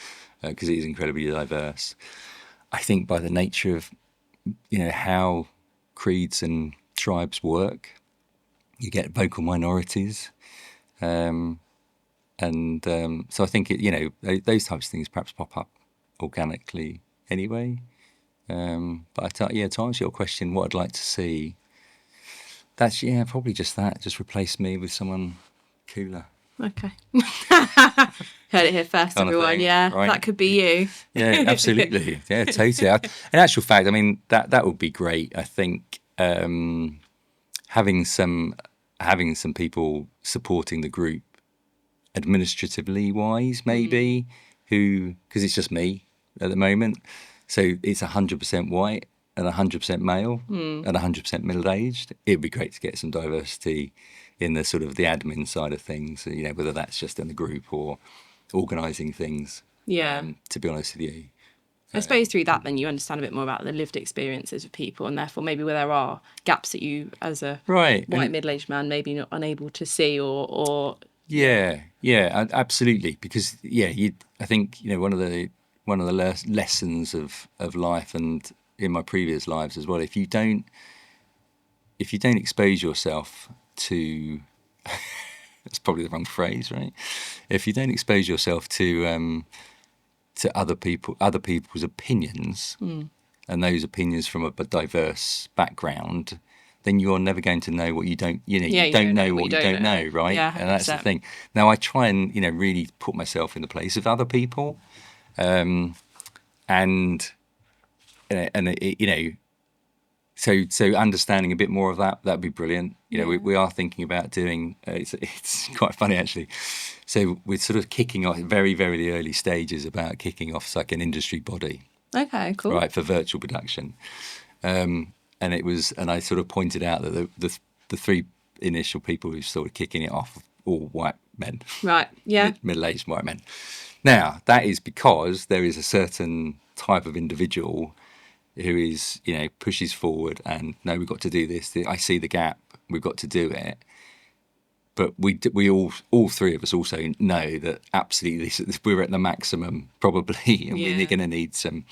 because it is incredibly diverse. I think by the nature of, you know, how creeds and tribes work, you get vocal minorities. So I think those types of things perhaps pop up organically anyway. But to answer your question, what I'd like to see, that's probably just that. Just replace me with someone cooler. Okay. Heard it here first, Kind of everyone. thing, Yeah, right? That could be you. Yeah, absolutely. Yeah, totally. In actual fact, I mean that would be great. I think having some people supporting the group administratively wise, maybe, because it's just me at the moment, so it's 100% white and 100% male and 100% middle-aged. It'd be great to get some diversity in the sort of the admin side of things, you know, whether that's just in the group or organising things. Yeah. To be honest with you, I suppose through that, then you understand a bit more about the lived experiences of people, and therefore maybe where there are gaps that you, as a white middle-aged man, maybe not unable to see or. Yeah, absolutely. Because I think, you know, one of the lessons of life, and in my previous lives as well, if you don't expose yourself to that's probably the wrong phrase, right? If you don't expose yourself to other people's opinions, and those opinions from a diverse background, then you're never going to know what you don't. You don't know what you don't know, right? Yeah, and that's the thing. Now I try and really put myself in the place of other people, and So understanding a bit more of that'd be brilliant. You know, we are thinking about doing. It's quite funny actually. So we're sort of kicking off very, very early stages about kicking off like an industry body. Okay, cool. Right, for virtual production, and I sort of pointed out that the three initial people who sort of kicking it off, all white men. Right. Yeah. Middle-aged white men. Now that is because there is a certain type of individual who is, you know, pushes forward and no, we've got to do this. I see the gap. We've got to do it. But we all three of us also know that absolutely we're at the maximum probably, and we're going to need some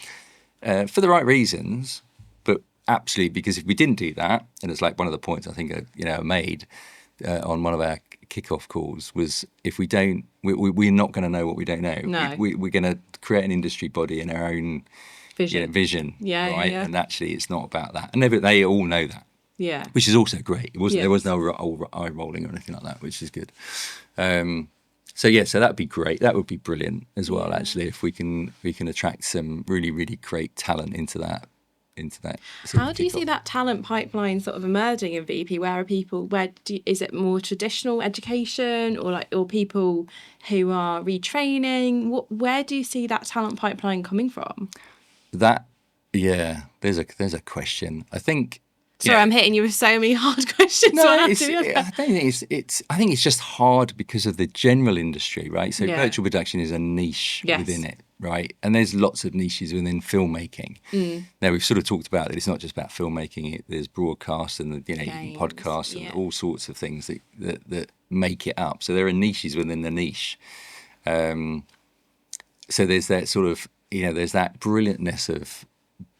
for the right reasons. But absolutely, because if we didn't do that, and it's like one of the points I think I made on one of our kickoff calls was, if we don't, we're not going to know what we don't know. No. We're going to create an industry body in our own vision, right? Yeah. And actually, it's not about that, and they all know that. Yeah, which is also great. It wasn't. There was no eye rolling or anything like that, which is good. So that'd be great. That would be brilliant as well. Actually, if we can attract some really, really great talent into that. How do you see that talent pipeline sort of emerging in VP? Where are people? Is it more traditional education, or people who are retraining? Where do you see that talent pipeline coming from? There's a question. I think. Sorry, I'm hitting you with so many hard questions. No, I don't think I think it's just hard because of the general industry, right? So virtual production is a niche within it, right? And there's lots of niches within filmmaking. Now we've sort of talked about that it's not just about filmmaking. There's broadcast and even podcasts and all sorts of things that make it up. So there are niches within the niche. So there's that sort of there's that brilliantness of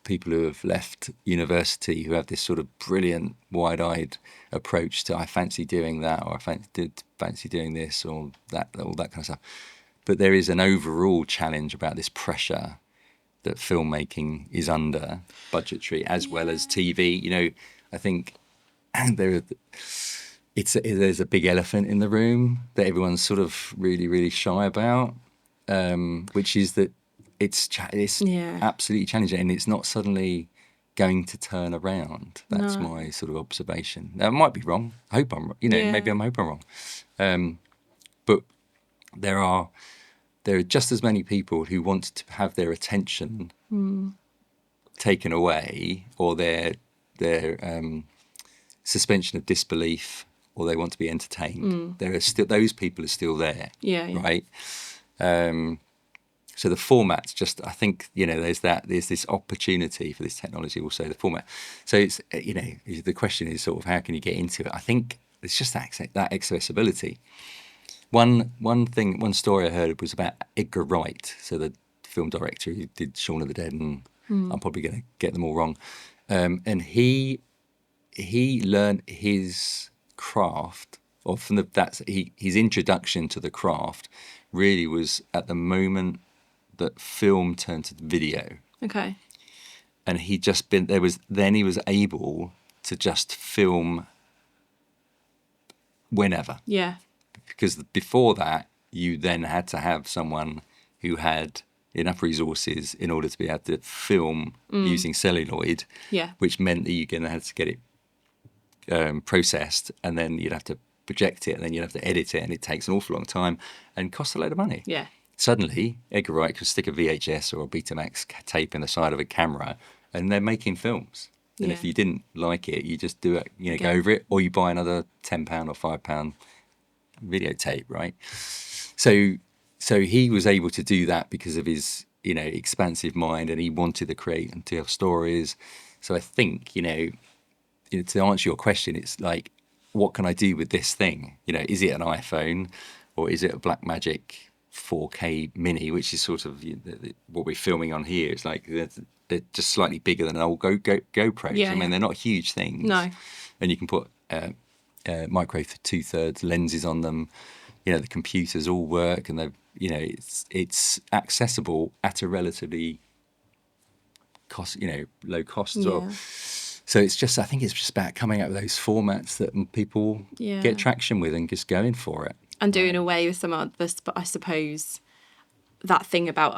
people who have left university who have this sort of brilliant wide-eyed approach to I fancy doing that, or I fancy doing this, or that, all that kind of stuff. But there is an overall challenge about this pressure that filmmaking is under, budgetary as well as TV. I think there's a big elephant in the room that everyone's sort of really, really shy about, which is that it's absolutely challenging, and it's not suddenly going to turn around. That's my sort of observation. Now, I might be wrong. I hope I'm, maybe I'm hoping I'm wrong. But there are there are just as many people who want to have their attention taken away, or their suspension of disbelief, or they want to be entertained. There are still, those people are still there, Yeah. right? So the format's just, I think, there's this opportunity for this technology, also the format. So it's, the question is sort of how can you get into it? I think it's just that accessibility. One story I heard was about Edgar Wright, so the film director who did Shaun of the Dead, and I'm probably going to get them all wrong. And he learned his craft, or from his introduction to the craft really was at the moment that film turned to video. Okay. And he was able to just film whenever. Yeah. Because before that, you then had to have someone who had enough resources in order to be able to film using celluloid, Yeah. which meant that you're going to have to get it processed, and then you'd have to project it, and then you'd have to edit it, and it takes an awful long time and costs a load of money. Yeah. Suddenly, Edgar Wright could stick a VHS or a Betamax tape in the side of a camera, and they're making films. And if you didn't like it, you just do it, go over it, or you buy another £10 or £5 videotape, right? So he was able to do that because of his, expansive mind, and he wanted to create and tell stories. So I think, to answer your question, it's like, what can I do with this thing? Is it an iPhone, or is it a Blackmagic 4K Mini, which is sort of what we're filming on here? It's like they're just slightly bigger than an old GoPros. Yeah, I mean, they're not huge things. No. And you can put micro 2/3 lenses on them. The computers all work, and it's accessible at a relatively low cost as well. So I think it's just about coming up with those formats that people get traction with and just going for it. And doing away with some of this, but I suppose that thing about,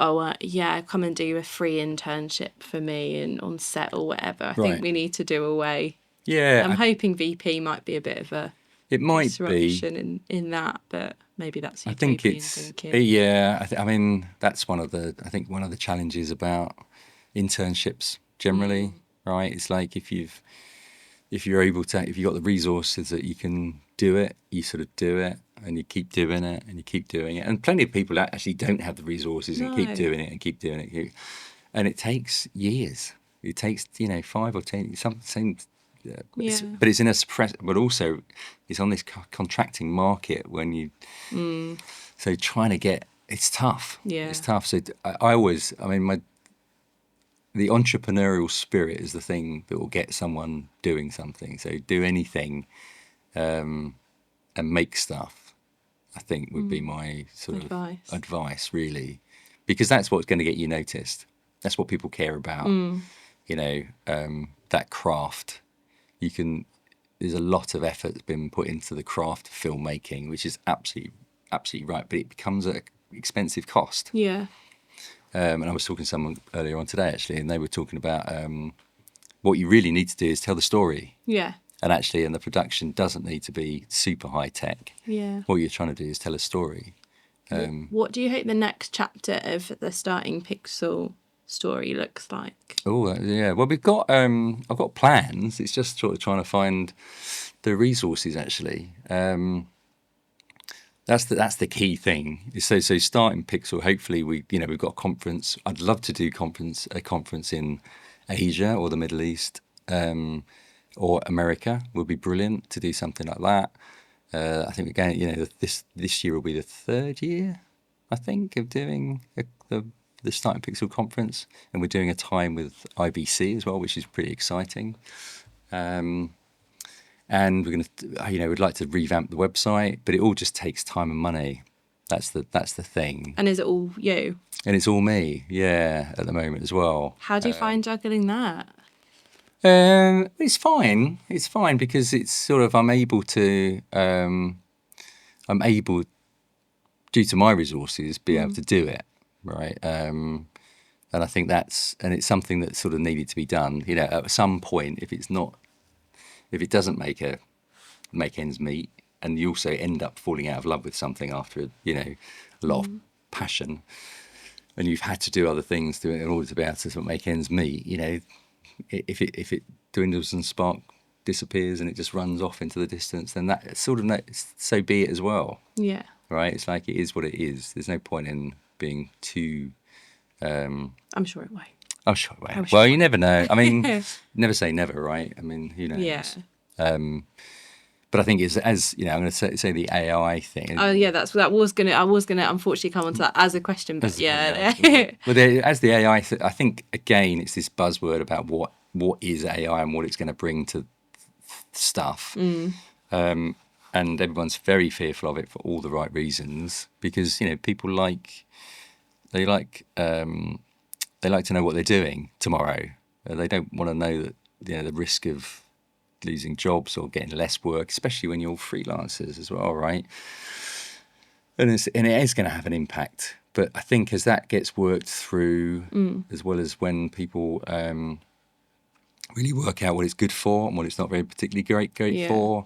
come and do a free internship for me and on set or whatever. I think we need to do away. Yeah. I'm hoping VP might be a bit of a disruption in that, but maybe that's utopian I think it's thinking. Yeah. I mean, that's one of the challenges about internships generally, right? It's like if you've got the resources that you can do it, you sort of do it, and you keep doing it, and you keep doing it. And plenty of people actually don't have the resources and keep doing it and keep doing it. And it takes years. It takes 5 or 10 something. But it's in a but also it's on this contracting market when you. So trying to get it's tough. Yeah, it's tough. So the entrepreneurial spirit is the thing that will get someone doing something. So do anything, and make stuff, I think would be my sort of advice, really, because that's what's going to get you noticed. That's what people care about. That craft. There's a lot of effort that's been put into the craft of filmmaking, which is absolutely right, but it becomes an expensive cost. Yeah. And I was talking to someone earlier on today, actually, and they were talking about what you really need to do is tell the story. Yeah. And the production doesn't need to be super high tech. Yeah. What you're trying to do is tell a story. What do you hope the next chapter of the Starting Pixel story looks like? Oh, yeah. Well, I've got plans. It's just sort of trying to find the resources, actually. That's the key thing. So Starting Pixel, hopefully we've got a conference. I'd love to do a conference in Asia or the Middle East, or America would be brilliant to do something like that. I think again, this year will be the 3rd year, I think, of doing the Starting Pixel conference, and we're doing a time with IBC as well, which is pretty exciting. And we're going to, we'd like to revamp the website, but it all just takes time and money. That's the thing. And is it all you? And it's all me, yeah, at the moment as well. How do you find juggling that? It's fine. It's fine because it's sort of I'm able, due to my resources, be able to do it, right? And I think it's something that sort of needed to be done. At some point, if it doesn't make ends meet, and you also end up falling out of love with something after a lot of passion, and you've had to do other things in order to be able to sort of make ends meet, if it dwindles and spark disappears and it just runs off into the distance, then that sort of so be it as well. Yeah. Right? It's like, it is what it is. There's no point in being too. I'm sure it won't. I'm sure it won't. Well, you never know. I mean, never say never, right? I mean, who knows? Yeah. But I think it's, as I'm going to say the AI thing. Oh yeah, I was gonna unfortunately come onto that as a question, but yeah. Well, as the AI, I think again it's this buzzword about what is AI and what it's going to bring to stuff, and everyone's very fearful of it for all the right reasons, because people like to know what they're doing tomorrow. They don't want to know that the risk of losing jobs or getting less work, especially when you're freelancers as well, right? And it is going to have an impact. But I think as that gets worked through, as well as when people really work out what it's good for and what it's not very particularly great for,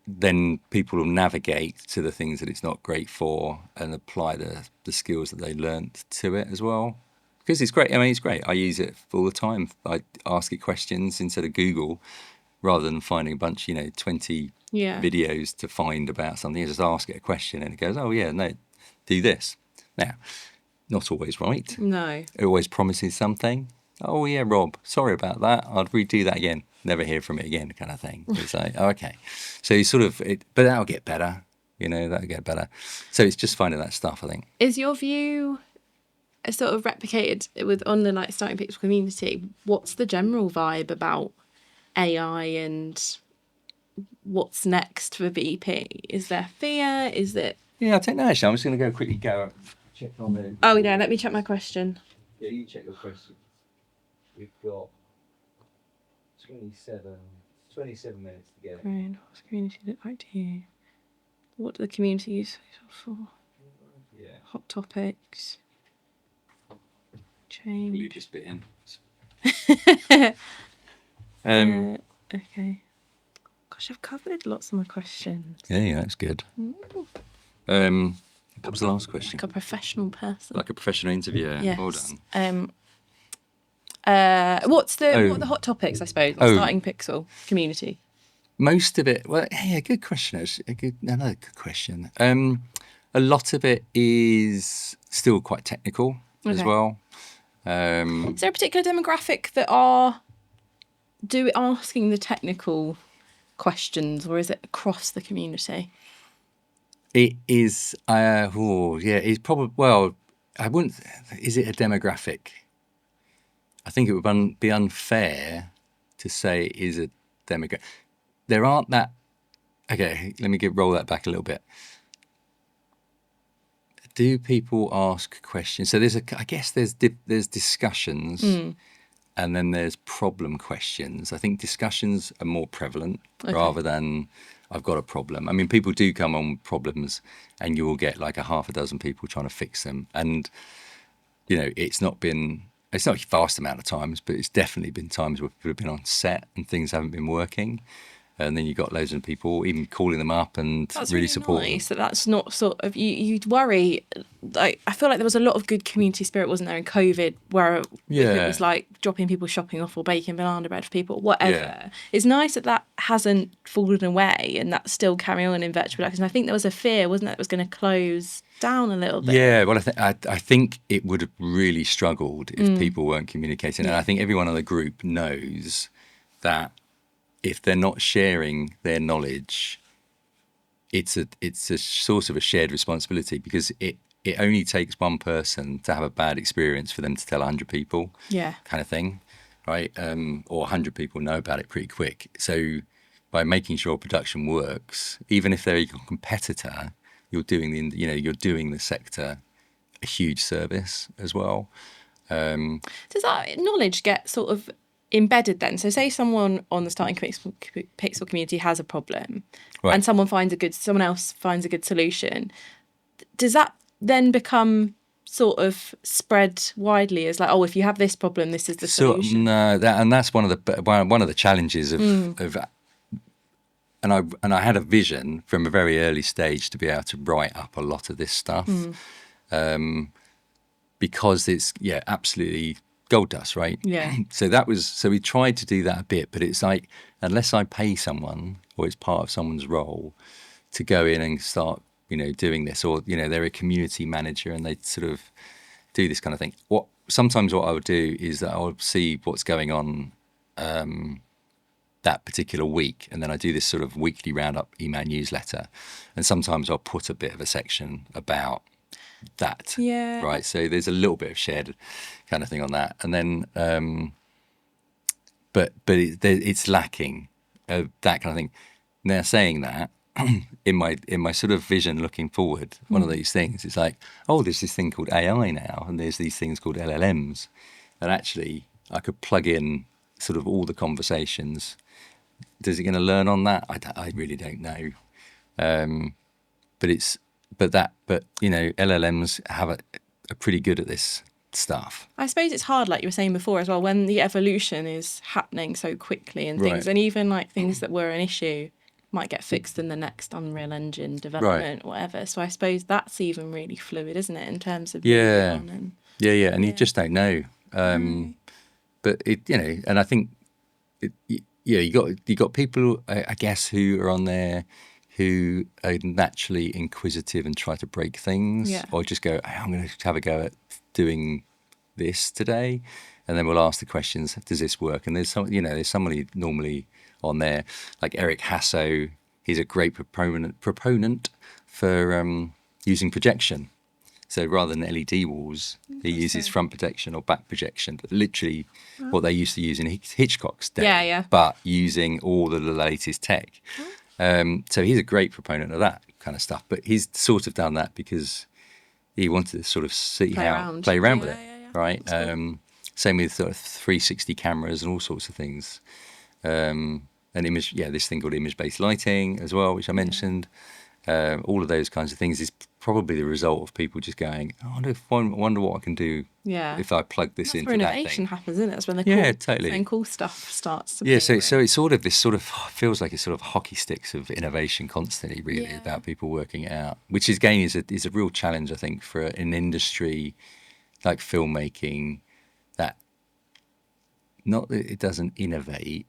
then people will navigate to the things that it's not great for and apply the skills that they learnt to it as well. Because it's great. I mean, it's great. I use it all the time. I ask it questions instead of Google, rather than finding a bunch, 20 videos to find about something. I just ask it a question and it goes, oh, yeah, no, do this. Now, not always right. No. It always promises something. Oh, yeah, Rob, sorry about that. I'll redo that again. Never hear from it again, kind of thing. It's like, oh, okay. So you sort of, but that'll get better. That'll get better. So it's just finding that stuff, I think. Is your view sort of replicated on the starting pixel community? What's the general vibe about AI and what's next for VP? Is there fear? Is it? Yeah, I don't know. Actually, I'm just going to quickly check on the. Oh yeah, let me check my question. Yeah, you check your question. We've got 27 minutes to get it. Right. What's the community look like to you? What do the community use for? Yeah. Hot topics. Change. You just bit in. Okay. Gosh, I've covered lots of my questions. Yeah, that's good. What was the last question? Like a professional person. Like a professional interviewer. Yes. Well done. What are the hot topics, I suppose, on starting pixel community? Most of it, well, yeah, good question. Another good question. A lot of it is still quite technical as well. Is there a particular demographic that are asking the technical questions, or is it across the community? It is. It's probably. Well, I wouldn't. Is it a demographic? I think it would be unfair to say it is a demographic. There aren't that. Okay, let me roll that back a little bit. Do people ask questions? So I guess there's discussions, and then there's problem questions. I think discussions are more prevalent rather than I've got a problem. I mean, people do come on with problems, and you will get like a half a dozen people trying to fix them. And it's not a vast amount of times, but it's definitely been times where people have been on set and things haven't been working. And then you've got loads of people even calling them up and that's really supporting. Nice. So that's not sort of you'd worry. Like, I feel like there was a lot of good community spirit, wasn't there, in COVID, where if it was like dropping people shopping off or baking banana bread for people, whatever. Yeah. It's nice that hasn't fallen away and that's still carrying on in virtual production. I think there was a fear, wasn't there, it was going to close down a little bit. Yeah, well, I think it would have really struggled if people weren't communicating. And I think everyone in the group knows that if they're not sharing their knowledge, it's a source of a shared responsibility, because it only takes one person to have a bad experience for them to tell 100 people, kind of thing, right? Or 100 people know about it pretty quick. So by making sure production works, even if they're a competitor, you're doing the sector a huge service as well. Does that knowledge get sort of embedded then? So say someone on the starting pixel community has a problem, and someone else finds a good solution. Does that then become sort of spread widely as like, oh, if you have this problem, this is the solution? No, that's one of the challenges of and I had a vision from a very early stage to be able to write up a lot of this stuff. because it's absolutely gold dust, right? Yeah. So we tried to do that a bit, but it's like unless I pay someone or it's part of someone's role to go in and start doing this, or they're a community manager and they sort of do this kind of thing. Sometimes what I would do is that I would see what's going on that particular week, and then I do this sort of weekly roundup email newsletter, and sometimes I'll put a bit of a section about that. Yeah. Right. So there's a little bit of shared kind of thing on that, and then it's lacking that kind of thing. Now, saying that, in my sort of vision looking forward, one of these things is like, oh, there's this thing called AI now, and there's these things called LLMs, and actually I could plug in sort of all the conversations. Is it going to learn on that? I really don't know. But LLMs are pretty good at this stuff. I suppose it's hard, like you were saying before as well, when the evolution is happening so quickly and things, Right. and even like things that were an issue might get fixed in the next Unreal Engine development or whatever. So I suppose that's even really fluid, isn't it, in terms of And you just don't know. But and I think you got people, I guess, who are on there who are naturally inquisitive and try to break things, or just go, hey, I'm going to have a go at doing this today, and then we'll ask the questions: does this work? And there's somebody normally on there like Eric Hasso. He's a great proponent for using projection. So rather than LED walls, he uses front projection or back projection. Literally, what they used to use in Hitchcock's day, but using all the latest tech. So he's a great proponent of that kind of stuff. But he's sort of done that because he wanted to sort of play around with it, right? Cool. Same with sort of 360 cameras and all sorts of things. And this thing called image-based lighting as well, which I mentioned. All of those kinds of things is probably the result of people just going, I wonder what I can do if I plug this into that thing. That's where innovation happens, isn't it? That's when the cool stuff starts to so it's sort of feels like it's sort of hockey sticks of innovation constantly, really, about people working it out, which is a real challenge, I think, for an industry like filmmaking, that not that it doesn't innovate,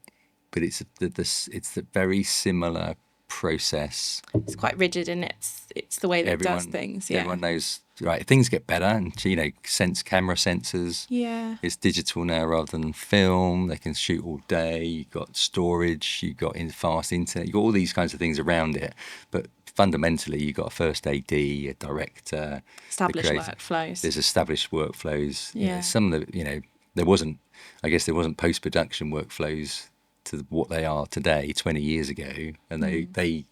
but it's the very similar process. It's quite rigid, and it's the way that it does things. Everyone knows, right? Things get better, and camera sensors. Yeah, it's digital now rather than film. They can shoot all day. You've got storage. You've got fast internet. You've got all these kinds of things around it, but fundamentally, you've got a first AD, a director, established workflows. There's established workflows. Some of the there wasn't post-production workflows to what they are today 20 years ago, and they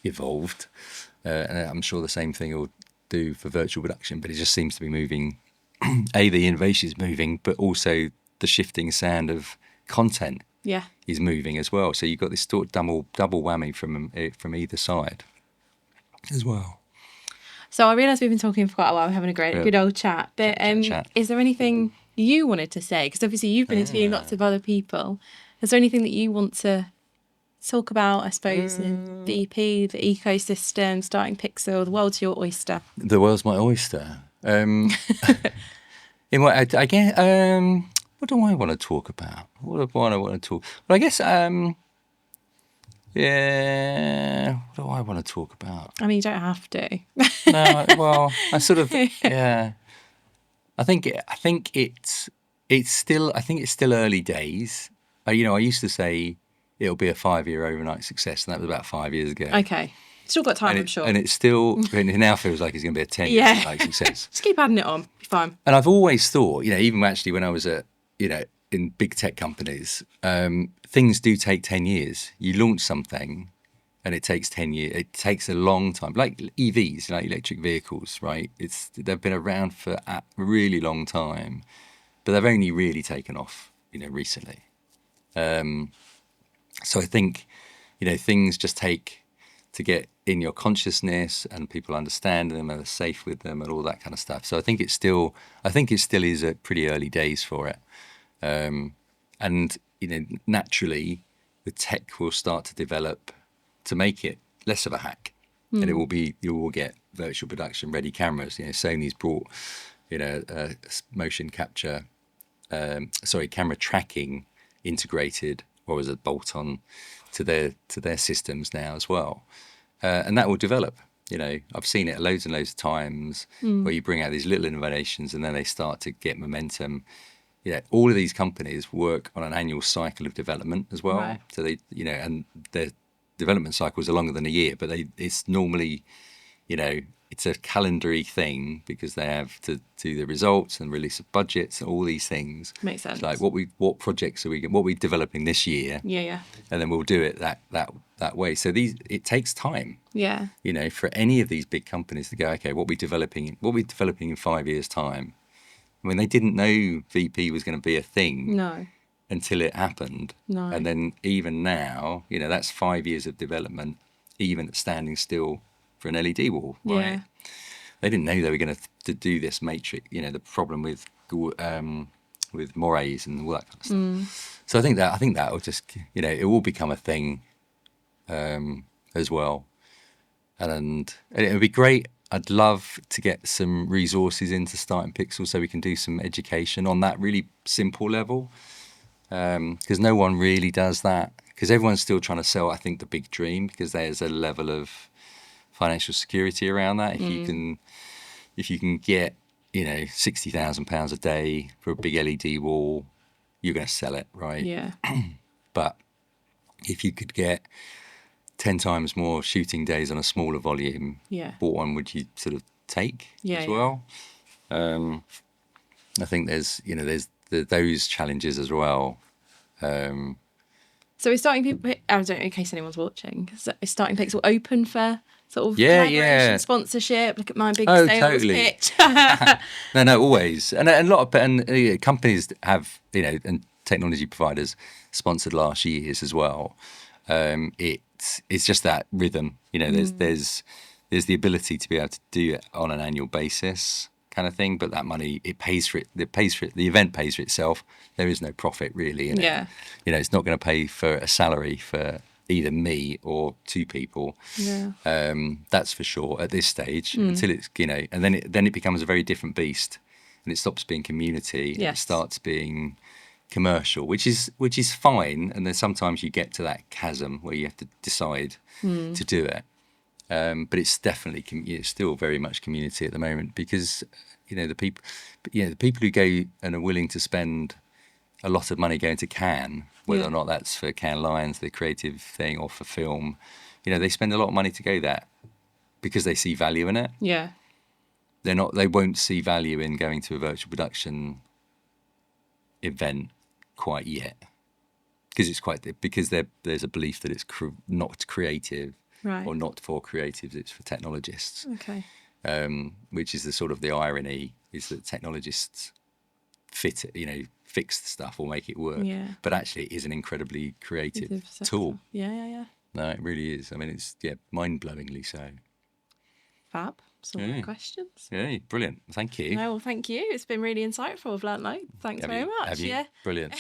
evolved, and I'm sure the same thing will do for virtual production, but it just seems to be moving. The innovation is moving, but also the shifting sound of content is moving as well, so you've got this double whammy from either side as well. So I realise we've been talking for quite a while, having a good old chat, but chat. Is there anything you wanted to say, because obviously you've been interviewing lots of other people? Is there anything that you want to talk about, I suppose, in the EP, the ecosystem, starting Pixel, the world's your oyster? The world's my oyster. In what what do I want to talk about? What do I want to talk? Well, I guess, what do I want to talk about? I mean, you don't have to. No, well, I sort of, I think it's still early days. I used to say it'll be a 5-year overnight success, and that was about 5 years ago. Okay. Still got time, I'm sure. And it now feels like it's going to be a 10-year overnight success. Just keep adding it on. Be fine. And I've always thought, even actually when I was in big tech companies, things do take 10 years. You launch something and it takes 10 years. It takes a long time. Like EVs, like electric vehicles, right? They've been around for a really long time, but they've only really taken off, recently. So I think, things just take to get in your consciousness, and people understand them and are safe with them and all that kind of stuff. So I think it still is at pretty early days for it. And, naturally the tech will start to develop to make it less of a hack, and you will get virtual production ready cameras. Sony's brought motion capture, camera tracking integrated or as a bolt-on to their systems now as well, and that will develop. I've seen it loads and loads of times where you bring out these little innovations and then they start to get momentum. All of these companies work on an annual cycle of development as well. Right. So they, and their development cycles are longer than a year, but it's normally, it's a calendary thing because they have to do the results and release of budgets and all these things. Makes sense. It's like what projects what we're developing this year. Yeah. And then we'll do it that way. So it takes time. Yeah. For any of these big companies to go, okay, what we're developing in 5 years' time. I mean, they didn't know VP was going to be a thing. No. Until it happened. No. And then even now, that's 5 years of development, even standing still for an LED wall, right? Yeah. They didn't know they were going to do this matrix, the problem with mores and all that kind of stuff. So I think that will just, it will become a thing as well. And it would be great. I'd love to get some resources into Starting Pixel so we can do some education on that really simple level. Because no one really does that. Because everyone's still trying to sell, I think, the big dream. Because there's a level of financial security around that. If you can get, £60,000 a day for a big LED wall, you're going to sell it, right? Yeah. But if you could get 10 times more shooting days on a smaller volume, what one would you sort of take as well? I think there's those challenges as well. So is Starting Pixel, I don't know, in case anyone's watching, is Starting Pixel open for sort of collaboration, sponsorship? Look at my big sales pitch. No, always. And a lot of companies have, and technology providers sponsored last year's as well. It's just that rhythm, there's the ability to be able to do it on an annual basis kind of thing, but that money, it pays for it. The event pays for itself. There is no profit really in it. Yeah. It's not going to pay for a salary for either me or two people. Yeah. That's for sure at this stage until it's, and then it becomes a very different beast and it stops being community. Yes. It starts being commercial, which is fine. And then sometimes you get to that chasm where you have to decide to do it. But it's definitely it's still very much community at the moment because the people who go and are willing to spend a lot of money going to Cannes, whether or not that's for Cannes Lions, the creative thing, or for film, they spend a lot of money to go there because they see value in it. Yeah. They won't see value in going to a virtual production event quite yet because there's a belief that it's not creative. Right. Or not for creatives, it's for technologists. Okay. Which is the irony is that technologists fix the stuff or make it work. Yeah. But actually it is an incredibly creative tool. Yeah. No, it really is. I mean, it's mind-blowingly so. Fab. Some more questions. Yeah, brilliant. Thank you. No, well, thank you. It's been really insightful. I've learnt loads. Thanks very much. Have you? Yeah. Brilliant.